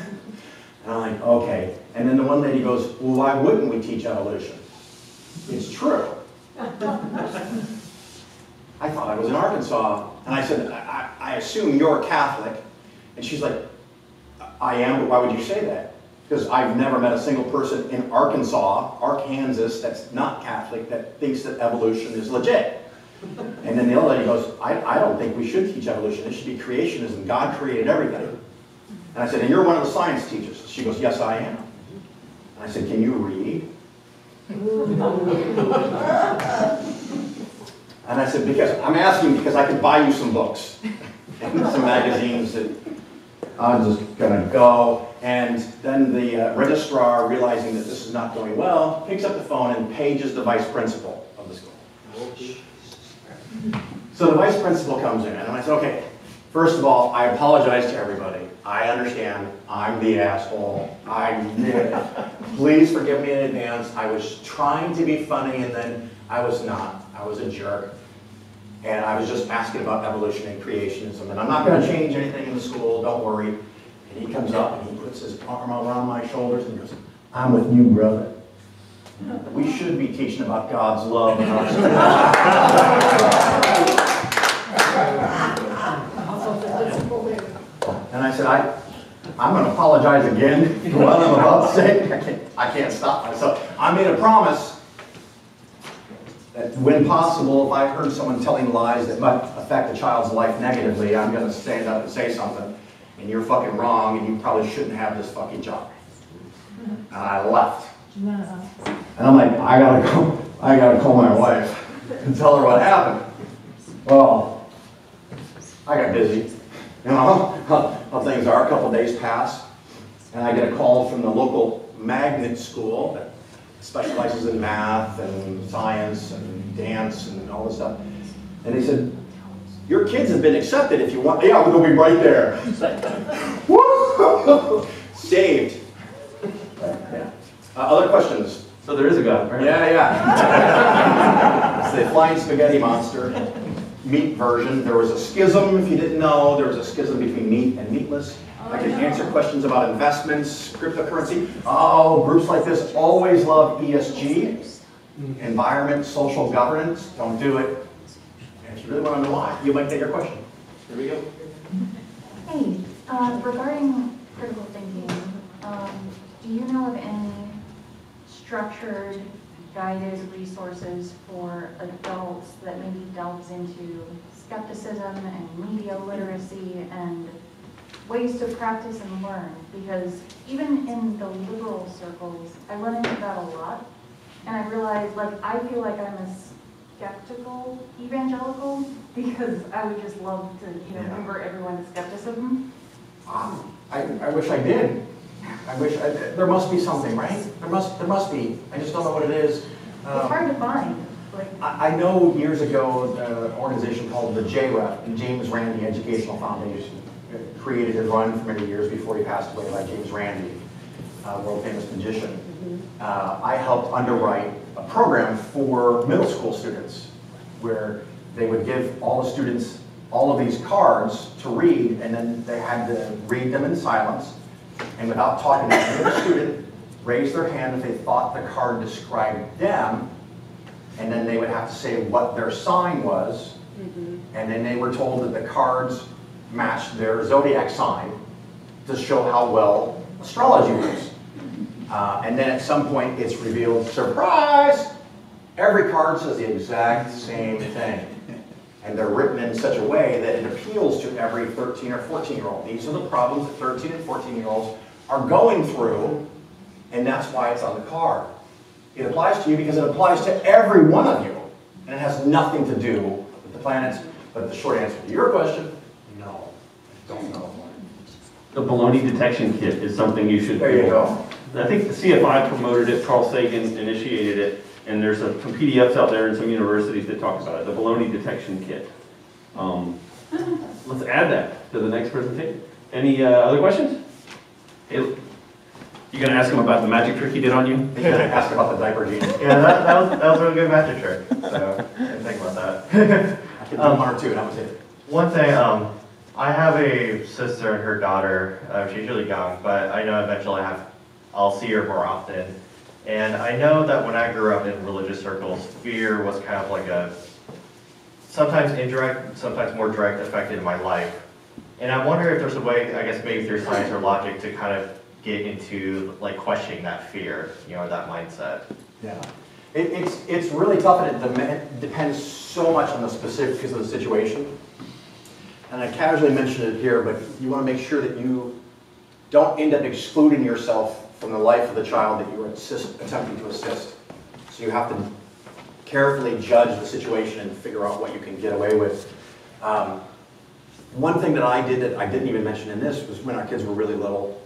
And I'm like, okay. And then the one lady goes, well, why wouldn't we teach evolution? It's true. I thought I was in Arkansas. And I said, I assume you're Catholic. And she's like, I am, but why would you say that? Because I've never met a single person in Arkansas, that's not Catholic, that thinks that evolution is legit. And then the other lady goes, I don't think we should teach evolution. It should be creationism. God created everything. And I said, and you're one of the science teachers. She goes, yes, I am. And I said, can you read? And I said, because I'm asking because I could buy you some books and some magazines that I'm just going to go. And then the registrar, realizing that this is not going well, picks up the phone and pages the vice principal of the school. So the vice principal comes in, and I said, okay, first of all, I apologize to everybody. I understand I'm the asshole. Please forgive me in advance. I was trying to be funny, and then I was not. I was a jerk. And I was just asking about evolution and creationism. And I'm not going to change anything in the school, don't worry. And he comes up and he puts his arm around my shoulders and he goes, I'm with you, brother. We should be teaching about God's love in our school. And I said, I'm going to apologize again for what I'm about to say. I can't stop myself. I made a promise that when possible, if I heard someone telling lies that might affect a child's life negatively, I'm going to stand up and say something, and you're fucking wrong, and you probably shouldn't have this fucking job. And I left. And I'm like, I gotta call my wife and tell her what happened. Well, I got busy. You know how things are. A couple days pass, and I get a call from the local magnet school that specializes in math and science and dance and all this stuff. And they said, your kids have been accepted if you want. Yeah, we'll be right there. Woo! Saved. Yeah. Other questions? So there is a God, right? Yeah, yeah. It's the flying spaghetti monster, meat version. There was a schism, if you didn't know. There was a schism between meat and meatless. I can answer questions about investments, cryptocurrency. Oh, groups like this always love ESG, environment, social governance. Don't do it. And if you really want to know why, you might get your question. Here we go. Hey, regarding critical thinking, do you know of any structured, guided resources for adults that maybe delves into skepticism and media literacy and ways to practice and learn? Because even in the liberal circles, I run into that a lot, and I realize, like, I feel like I'm a skeptical evangelical because I would just love to, you know, convert everyone to skepticism. I wish I did. There must be something, right? There must be. I just don't know what it is. It's hard to find. Like, I know years ago, an organization called the JREF, the James Randi Educational Foundation, created and run for many years before he passed away by James Randi, world famous magician. I helped underwrite a program for middle school students where they would give all the students all of these cards to read, and then they had to read them in silence and without talking to the student, raise their hand if they thought the card described them, and then they would have to say what their sign was, and then they were told that the cards matched their zodiac sign to show how well astrology was. And then at some point it's revealed, surprise! Every card says the exact same thing. And they're written in such a way that it appeals to every 13 or 14-year-old. These are the problems that 13 and 14-year-olds are going through, and that's why it's on the card. It applies to you because it applies to every one of you, and it has nothing to do with the planets. But the short answer to your question, no, I don't know. The baloney detection kit is something you should. There you go. I think the CFI promoted it, Carl Sagan initiated it, and there's some PDFs out there in some universities that talk about it, the baloney detection kit. Let's add that to the next presentation. Any other questions? Hey, you gonna ask him about the magic trick he did on you? You can ask about the diaper gene. Yeah, that was a really good magic trick, so I didn't think about that. I can do one or two, and that was it. One thing, I have a sister and her daughter. She's really young, but I know eventually I'll see her more often. And I know that when I grew up in religious circles, fear was kind of like a sometimes indirect, sometimes more direct effect in my life. And I wonder if there's a way, I guess maybe through science or logic, to kind of get into like questioning that fear, you know, that mindset. Yeah, it's really tough, and it depends so much on the specifics of the situation. And I casually mentioned it here, but you want to make sure that you don't end up excluding yourself from the life of the child that you are attempting to assist. So you have to carefully judge the situation and figure out what you can get away with. One thing that I did that I didn't even mention in this was when our kids were really little,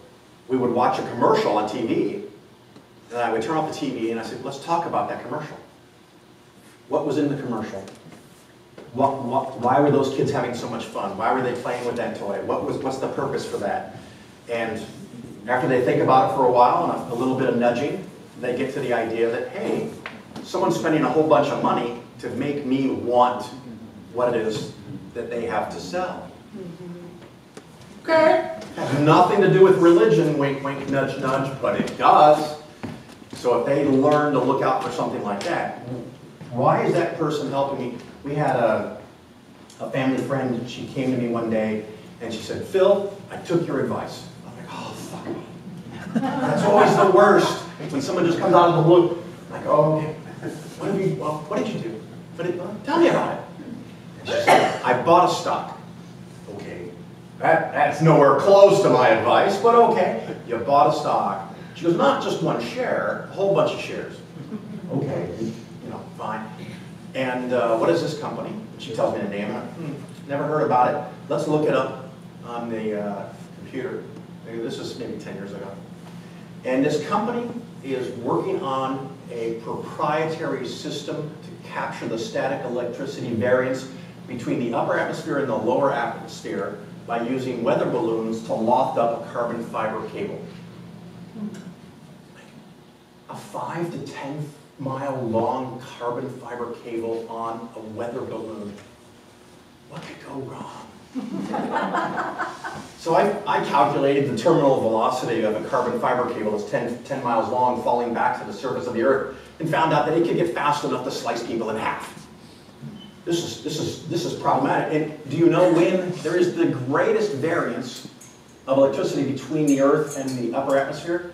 we would watch a commercial on TV, and I would turn off the TV and I said, let's talk about that commercial. What was in the commercial? Why were those kids having so much fun? Why were they playing with that toy? What's the purpose for that? And after they think about it for a while and a little bit of nudging, they get to the idea that, hey, someone's spending a whole bunch of money to make me want what it is that they have to sell. Okay. Has nothing to do with religion, wink, wink, nudge, nudge, but it does. So if they learn to look out for something like that, why is that person helping me? We had a family friend, she came to me one day and she said, Phil, I took your advice. I'm like, oh, fuck me. That's always the worst. When someone just comes out of the blue, like, oh, okay. What did you do? Tell me about it. And she said, I bought a stock. Okay, that's nowhere close to my advice, but okay, you bought a stock. She goes, not just one share, a whole bunch of shares. Okay, fine. And what is this company? She tells me the name. Never heard about it. Let's look it up on the computer. Maybe this was maybe 10 years ago. And this company is working on a proprietary system to capture the static electricity variance between the upper atmosphere and the lower atmosphere by using weather balloons to loft up a carbon fiber cable. A 5 to 10 mile long carbon fiber cable on a weather balloon. What could go wrong? So I calculated the terminal velocity of a carbon fiber cable that's 10 miles long falling back to the surface of the earth and found out that it could get fast enough to slice people in half. This is problematic. And do you know when there is the greatest variance of electricity between the earth and the upper atmosphere?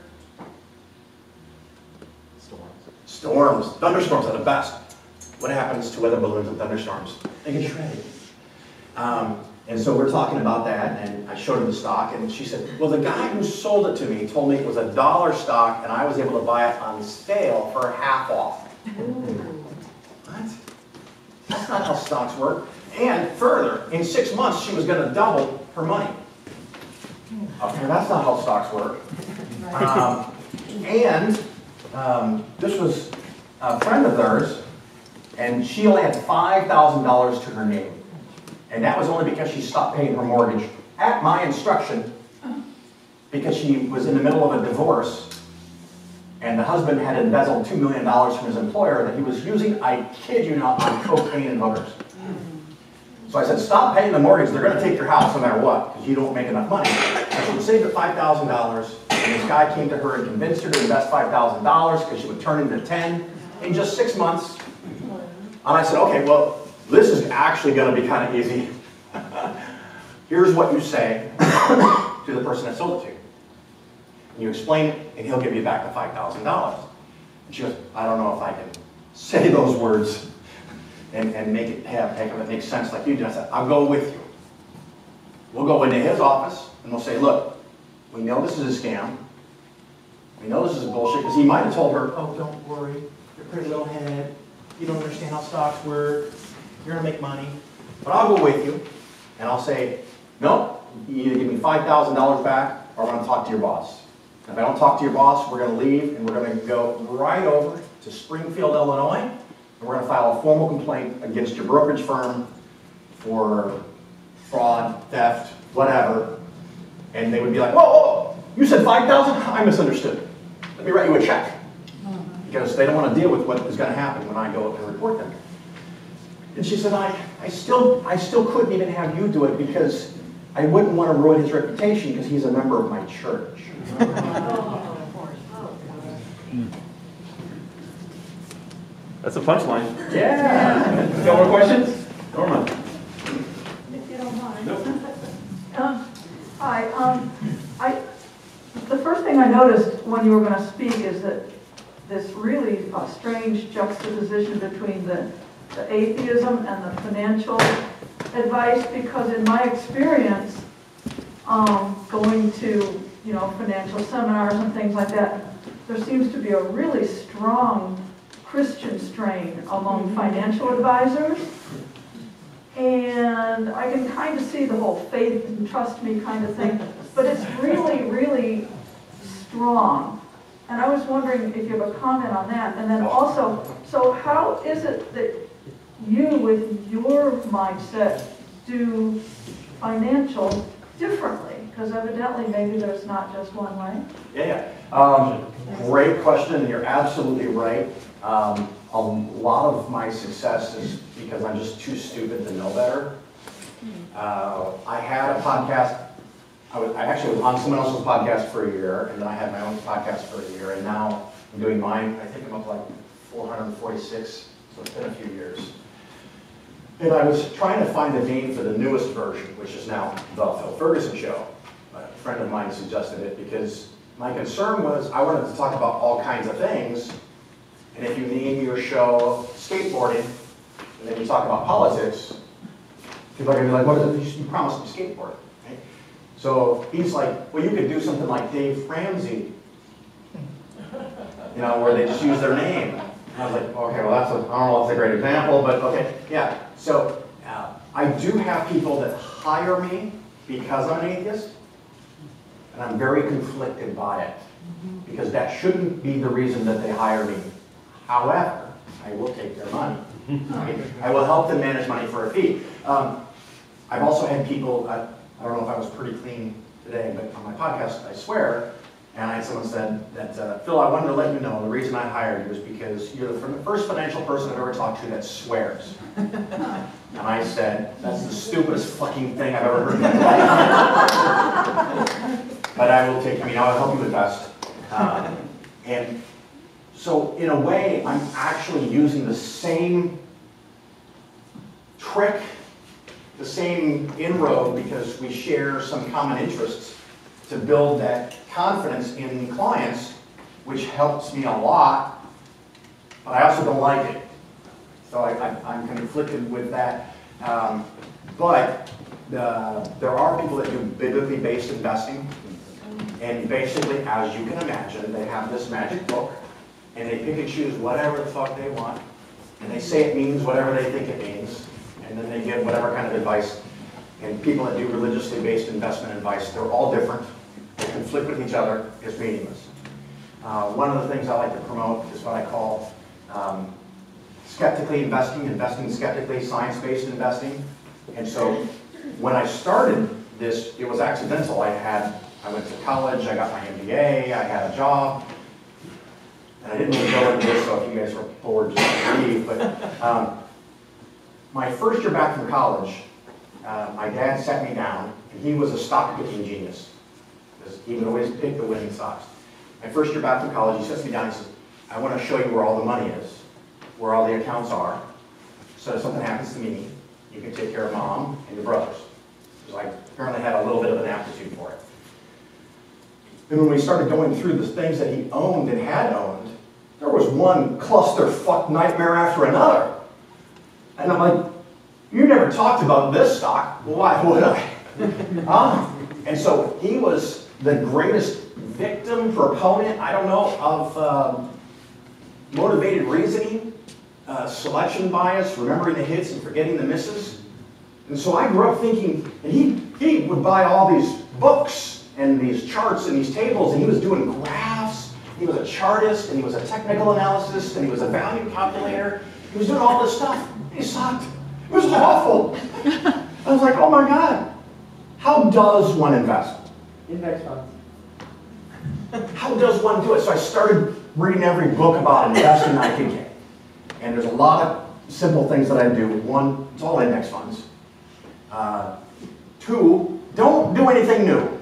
Storms. Thunderstorms are the best. What happens to weather balloons and thunderstorms? They get shredded. And so we're talking about that, and I showed her the stock, and she said, well, the guy who sold it to me told me it was $1 stock, and I was able to buy it on sale for half off. What? That's not how stocks work. And further, in 6 months, she was going to double her money. Okay, that's not how stocks work. This was a friend of theirs, and she only had $5,000 to her name. And that was only because she stopped paying her mortgage at my instruction because she was in the middle of a divorce and the husband had embezzled $2 million from his employer that he was using, I kid you not, on cocaine and hookers. So I said, stop paying the mortgage. They're going to take your house no matter what because you don't make enough money. So she saved at $5,000 and this guy came to her and convinced her to invest $5,000 because she would turn into 10 in just 6 months. And I said, okay, well, this is actually going to be kind of easy. Here's what you say to the person that sold it to you. And you explain it, and he'll give you back the $5,000. And she goes, I don't know if I can say those words and make it make sense like you do. I said, I'll go with you. We'll go into his office, and we'll say, look, we know this is a scam. We know this is bullshit, because he might have told her, oh, don't worry, you're a pretty little head. You don't understand how stocks work. You're going to make money. But I'll go with you, and I'll say, no, you either give me $5,000 back, or I'm going to talk to your boss. And if I don't talk to your boss, we're going to leave, and we're going to go right over to Springfield, Illinois, and we're going to file a formal complaint against your brokerage firm for fraud, theft, whatever. And they would be like, whoa, whoa, you said $5,000? I misunderstood. Let me write you a check. Because they don't want to deal with what is going to happen when I go and report them. And she said, I still couldn't even have you do it because I wouldn't want to ruin his reputation because he's a member of my church. That's a punchline. Yeah. No more questions? Norma. If you don't mind. Nope. Hi. The first thing I noticed when you were going to speak is that this really strange juxtaposition between the atheism and the financial advice, because in my experience, going to financial seminars and things like that, there seems to be a really strong Christian strain among financial advisors. And I can kind of see the whole faith and trust me kind of thing, but it's really, really strong. And I was wondering if you have a comment on that. And then also, so how is it that you, with your mindset, do financial differently? Because evidently maybe there's not just one way. Yeah. Great question, and you're absolutely right. A lot of my success is because I'm just too stupid to know better. I had a podcast. I actually was on someone else's podcast for a year, and then I had my own podcast for a year, and now I'm doing mine. I think I'm up like 446, so it's been a few years. And I was trying to find a name for the newest version, which is now the Ferguson Show. A friend of mine suggested it because my concern was I wanted to talk about all kinds of things, and if you name your show skateboarding, And then you talk about politics, people are going to be like, what is it? You promised me skateboard. Right? So he's like, well, you could do something like Dave Ramsey, you know, where they just use their name. And I was like, okay, well, I don't know if that's a great example, but okay, yeah. So I do have people that hire me because I'm an atheist, and I'm very conflicted by it, because that shouldn't be the reason that they hire me. However, I will take their money. Right? I will help them manage money for a fee. I've also had people, I don't know if I was pretty clean today, but on my podcast, I swear, and I had someone said that, Phil, I wanted to let you know the reason I hired you is because you're the first financial person I've ever talked to that swears. And I said, that's the stupidest fucking thing I've ever heard in my life. But I will take, I'll help you invest. And so in a way, I'm actually using the same trick, the same inroad, because we share some common interests to build that confidence in clients, which helps me a lot, but I also don't like it. So I'm conflicted with that. But there are people that do biblically based investing, and basically, as you can imagine, they have this magic book, and they pick and choose whatever the fuck they want, and they say it means whatever they think it means, and then they give whatever kind of advice. And people that do religiously based investment advice, they're all different. They conflict with each other. It's meaningless. One of the things I like to promote is what I call skeptically investing, investing skeptically, science-based investing. And so when I started this, it was accidental. I went to college, I got my MBA, I had a job, and I didn't really go into this, so if you guys were bored, just leave. But my first year back from college, my dad sat me down, and he was a stock picking genius. He would always pick the winning stocks. My first year back from college, he sits me down and says, I want to show you where all the money is, where all the accounts are, so if something happens to me, you can take care of mom and your brothers. Because I apparently had a little bit of an aptitude for it. And when we started going through the things that he owned and had owned, there was one clusterfuck nightmare after another. And I'm like, you never talked about this stock. Well, why would I? And so he was the greatest victim, proponent, I don't know, of motivated reasoning, selection bias, remembering the hits and forgetting the misses. And so I grew up thinking, and he would buy all these books and these charts and these tables, and he was doing graphs. He was a chartist, and he was a technical analyst, and he was a value calculator. He was doing all this stuff. He sucked. It was awful. I was like, oh my God. How does one invest? Index funds. How does one do it? So I started reading every book about investing I could get. And there's a lot of simple things that I do. One, it's all index funds. Two, don't do anything new.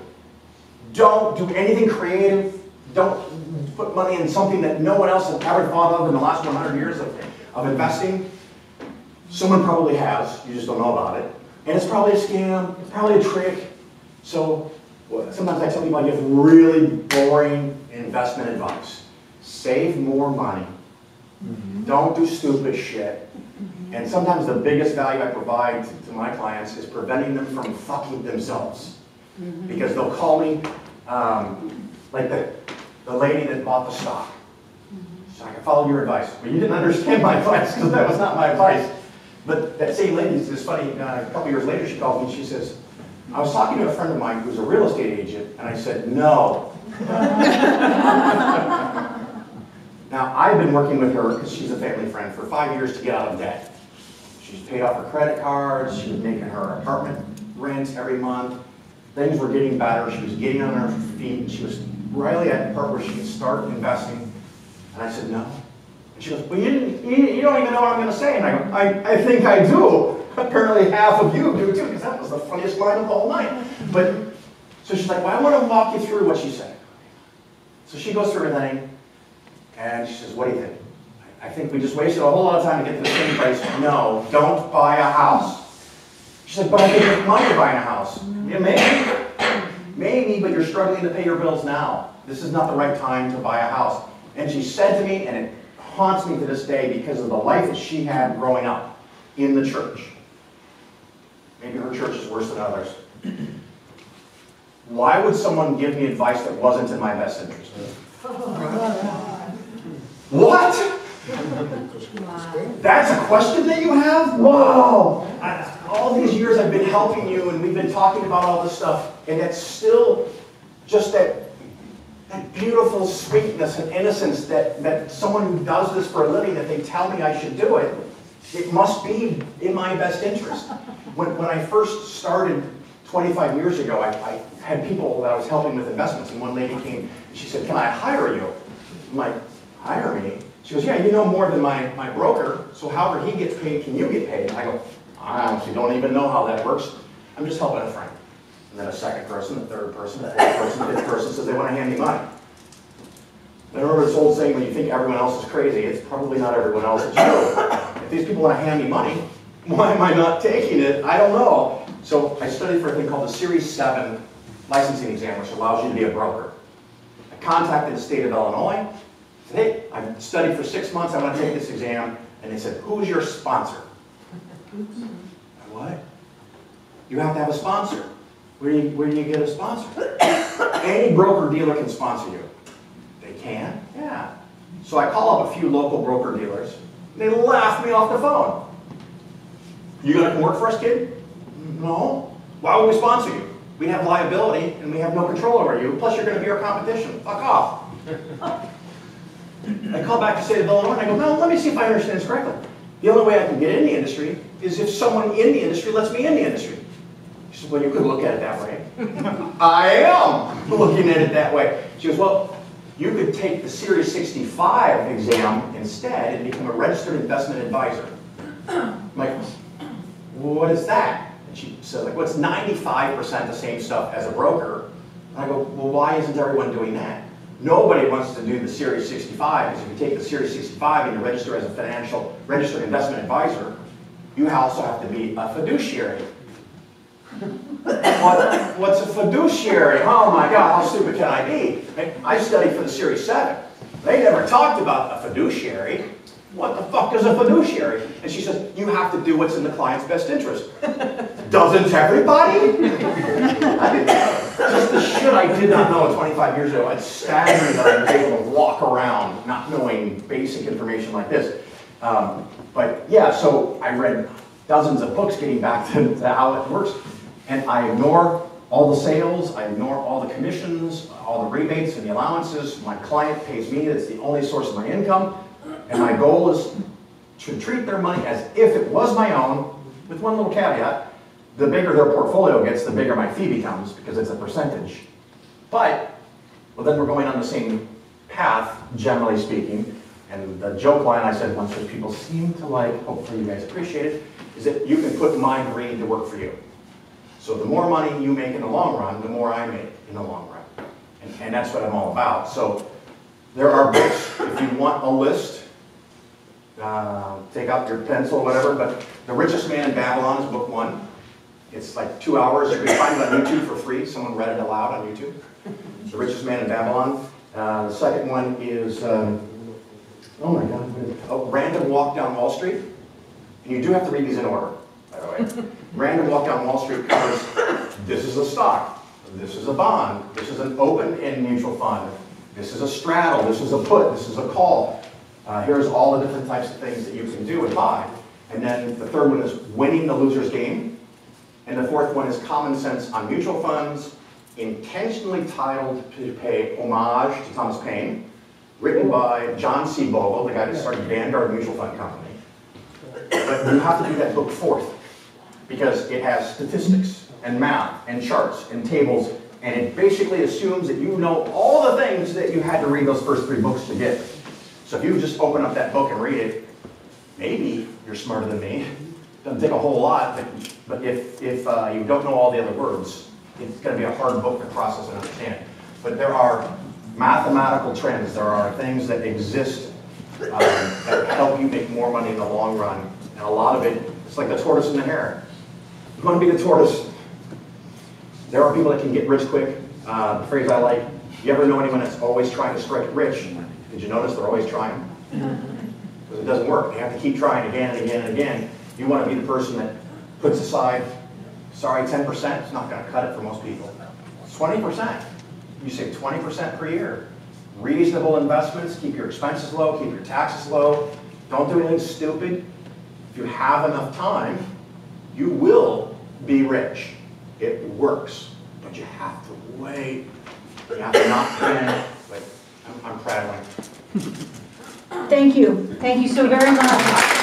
Don't do anything creative. Don't put money in something that no one else has ever thought of in the last 100 years of investing. Someone probably has, you just don't know about it. And it's probably a scam, it's probably a trick. So sometimes I tell people I give really boring investment advice. Save more money. Don't do stupid shit. And sometimes the biggest value I provide to my clients is preventing them from fucking themselves. Because they'll call me, like the lady that bought the stock. So I can follow your advice. Well, you didn't understand my advice because that was not my advice. But that same lady, it's funny, a couple years later she called me and she says, I was talking to a friend of mine who's a real estate agent, and I said, no. Now, I've been working with her, because she's a family friend, for 5 years to get out of debt. She's paid off her credit cards, she was making her apartment rent every month. Things were getting better, she was getting on her feet, and she was really at the part where she could start investing. And I said, no. And she goes, well, you don't even know what I'm going to say. And I go, I think I do. Apparently half of you do too, because that was the funniest line of the whole night. But, so she's like, well, I want to walk you through what she said. So she goes through everything, and she says, what do you think? I think we just wasted a whole lot of time to get to the same place. No, don't buy a house. She's like, but I can make money buying a house. Yeah, maybe, but you're struggling to pay your bills now. This is not the right time to buy a house. And she said to me, and it haunts me to this day because of the life that she had growing up. in the church. Maybe her church is worse than others. Why would someone give me advice that wasn't in my best interest? What? That's a question that you have? Wow! All these years I've been helping you and we've been talking about all this stuff, and it's still just that beautiful sweetness and innocence that someone who does this for a living, that they tell me I should do it, it must be in my best interest. When I first started 25 years ago, I had people that I was helping with investments, and one lady came and she said, "Can I hire you?" I'm like, "Hire me?" She goes, "Yeah, you know more than my broker, so however he gets paid, can you get paid?" I go, "I honestly don't even know how that works. I'm just helping a friend." And then a second person, a third person, a fourth person, a fifth person says they want to hand me money. And I remember this old saying, when you think everyone else is crazy, it's probably not everyone else, it's you. If these people want to hand me money, why am I not taking it? I don't know. So I studied for a thing called the Series 7 licensing exam, which allows you to be a broker. I contacted the state of Illinois, said, "Hey, I've studied for 6 months, I want to take this exam." And they said, "Who's your sponsor?" What? You have to have a sponsor. Where do you get a sponsor? Any broker dealer can sponsor you. They can? Yeah. So I call up a few local broker dealers. They laugh me off the phone. "You gonna come work for us, kid?" "No. Why would we sponsor you? We have liability and we have no control over you. Plus you're gonna be our competition. Fuck off." I call back to the state of Illinois and I go, "No, let me see if I understand this correctly. The only way I can get in the industry is if someone in the industry lets me in the industry." She said, "Well, you could look at it that way." I am looking at it that way. She goes, "Well, you could take the Series 65 exam instead and become a registered investment advisor." I'm like, "What is that?" And she said, "Like, well, it's 95% the same stuff as a broker." And I go, "Well, why isn't everyone doing that?" Nobody wants to do the Series 65, because if you take the Series 65 and you register as a registered investment advisor, you also have to be a fiduciary. What's a fiduciary? Oh my God, how stupid can I be? I studied for the Series 7. They never talked about a fiduciary. What the fuck is a fiduciary? And she says, "You have to do what's in the client's best interest." Doesn't everybody? Just the shit I did not know 25 years ago. It's staggering that I was able to walk around not knowing basic information like this. But yeah, so I read dozens of books getting back to how it works. And I ignore all the sales, I ignore all the commissions, all the rebates and the allowances. My client pays me, it's the only source of my income. And my goal is to treat their money as if it was my own, with one little caveat: the bigger their portfolio gets, the bigger my fee becomes, because it's a percentage. But, well, then we're going on the same path, generally speaking. And the joke line I said once, which people seem to like, hopefully you guys appreciate it, is that you can put my greed to work for you. So the more money you make in the long run, the more I make in the long run. And that's what I'm all about. So there are books, if you want a list, take out your pencil or whatever, but The Richest Man in Babylon is book 1. It's like 2 hours. You can find it on YouTube for free. Someone read it aloud on YouTube. The Richest Man in Babylon. The second one is, oh my God, what is it? Oh, Random Walk Down Wall Street. And you do have to read these in order, by the way. Random Walk Down Wall Street covers, this is a stock, this is a bond, this is an open-end mutual fund, this is a straddle, this is a put, this is a call. Here's all the different types of things that you can do and buy. And then the third one is Winning the Loser's Game. And the fourth one is Common Sense on Mutual Funds, intentionally titled to pay homage to Thomas Paine, written by John C. Bogle, the guy that started Vanguard Mutual Fund Company. But you have to do that book fourth, because it has statistics and math and charts and tables, and it basically assumes that you know all the things that you had to read those first 3 books to get. So if you just open up that book and read it, maybe you're smarter than me. Doesn't take a whole lot, but if you don't know all the other words, it's going to be a hard book to process and understand. But there are mathematical trends, there are things that exist that help you make more money in the long run. And a lot of it, it's like the tortoise and the hare. You want to be the tortoise. There are people that can get rich quick. The phrase I like, you ever know anyone that's always trying to strike it rich? Did you notice they're always trying? Because it doesn't work. You have to keep trying again and again and again. You want to be the person that puts aside, sorry, 10%, it's not going to cut it for most people. 20%. You say 20% per year. Reasonable investments, keep your expenses low, keep your taxes low. Don't do anything stupid. If you have enough time, you will be rich. It works, but you have to wait. You have to not panic. But I'm prattling. Thank you. Thank you so very much.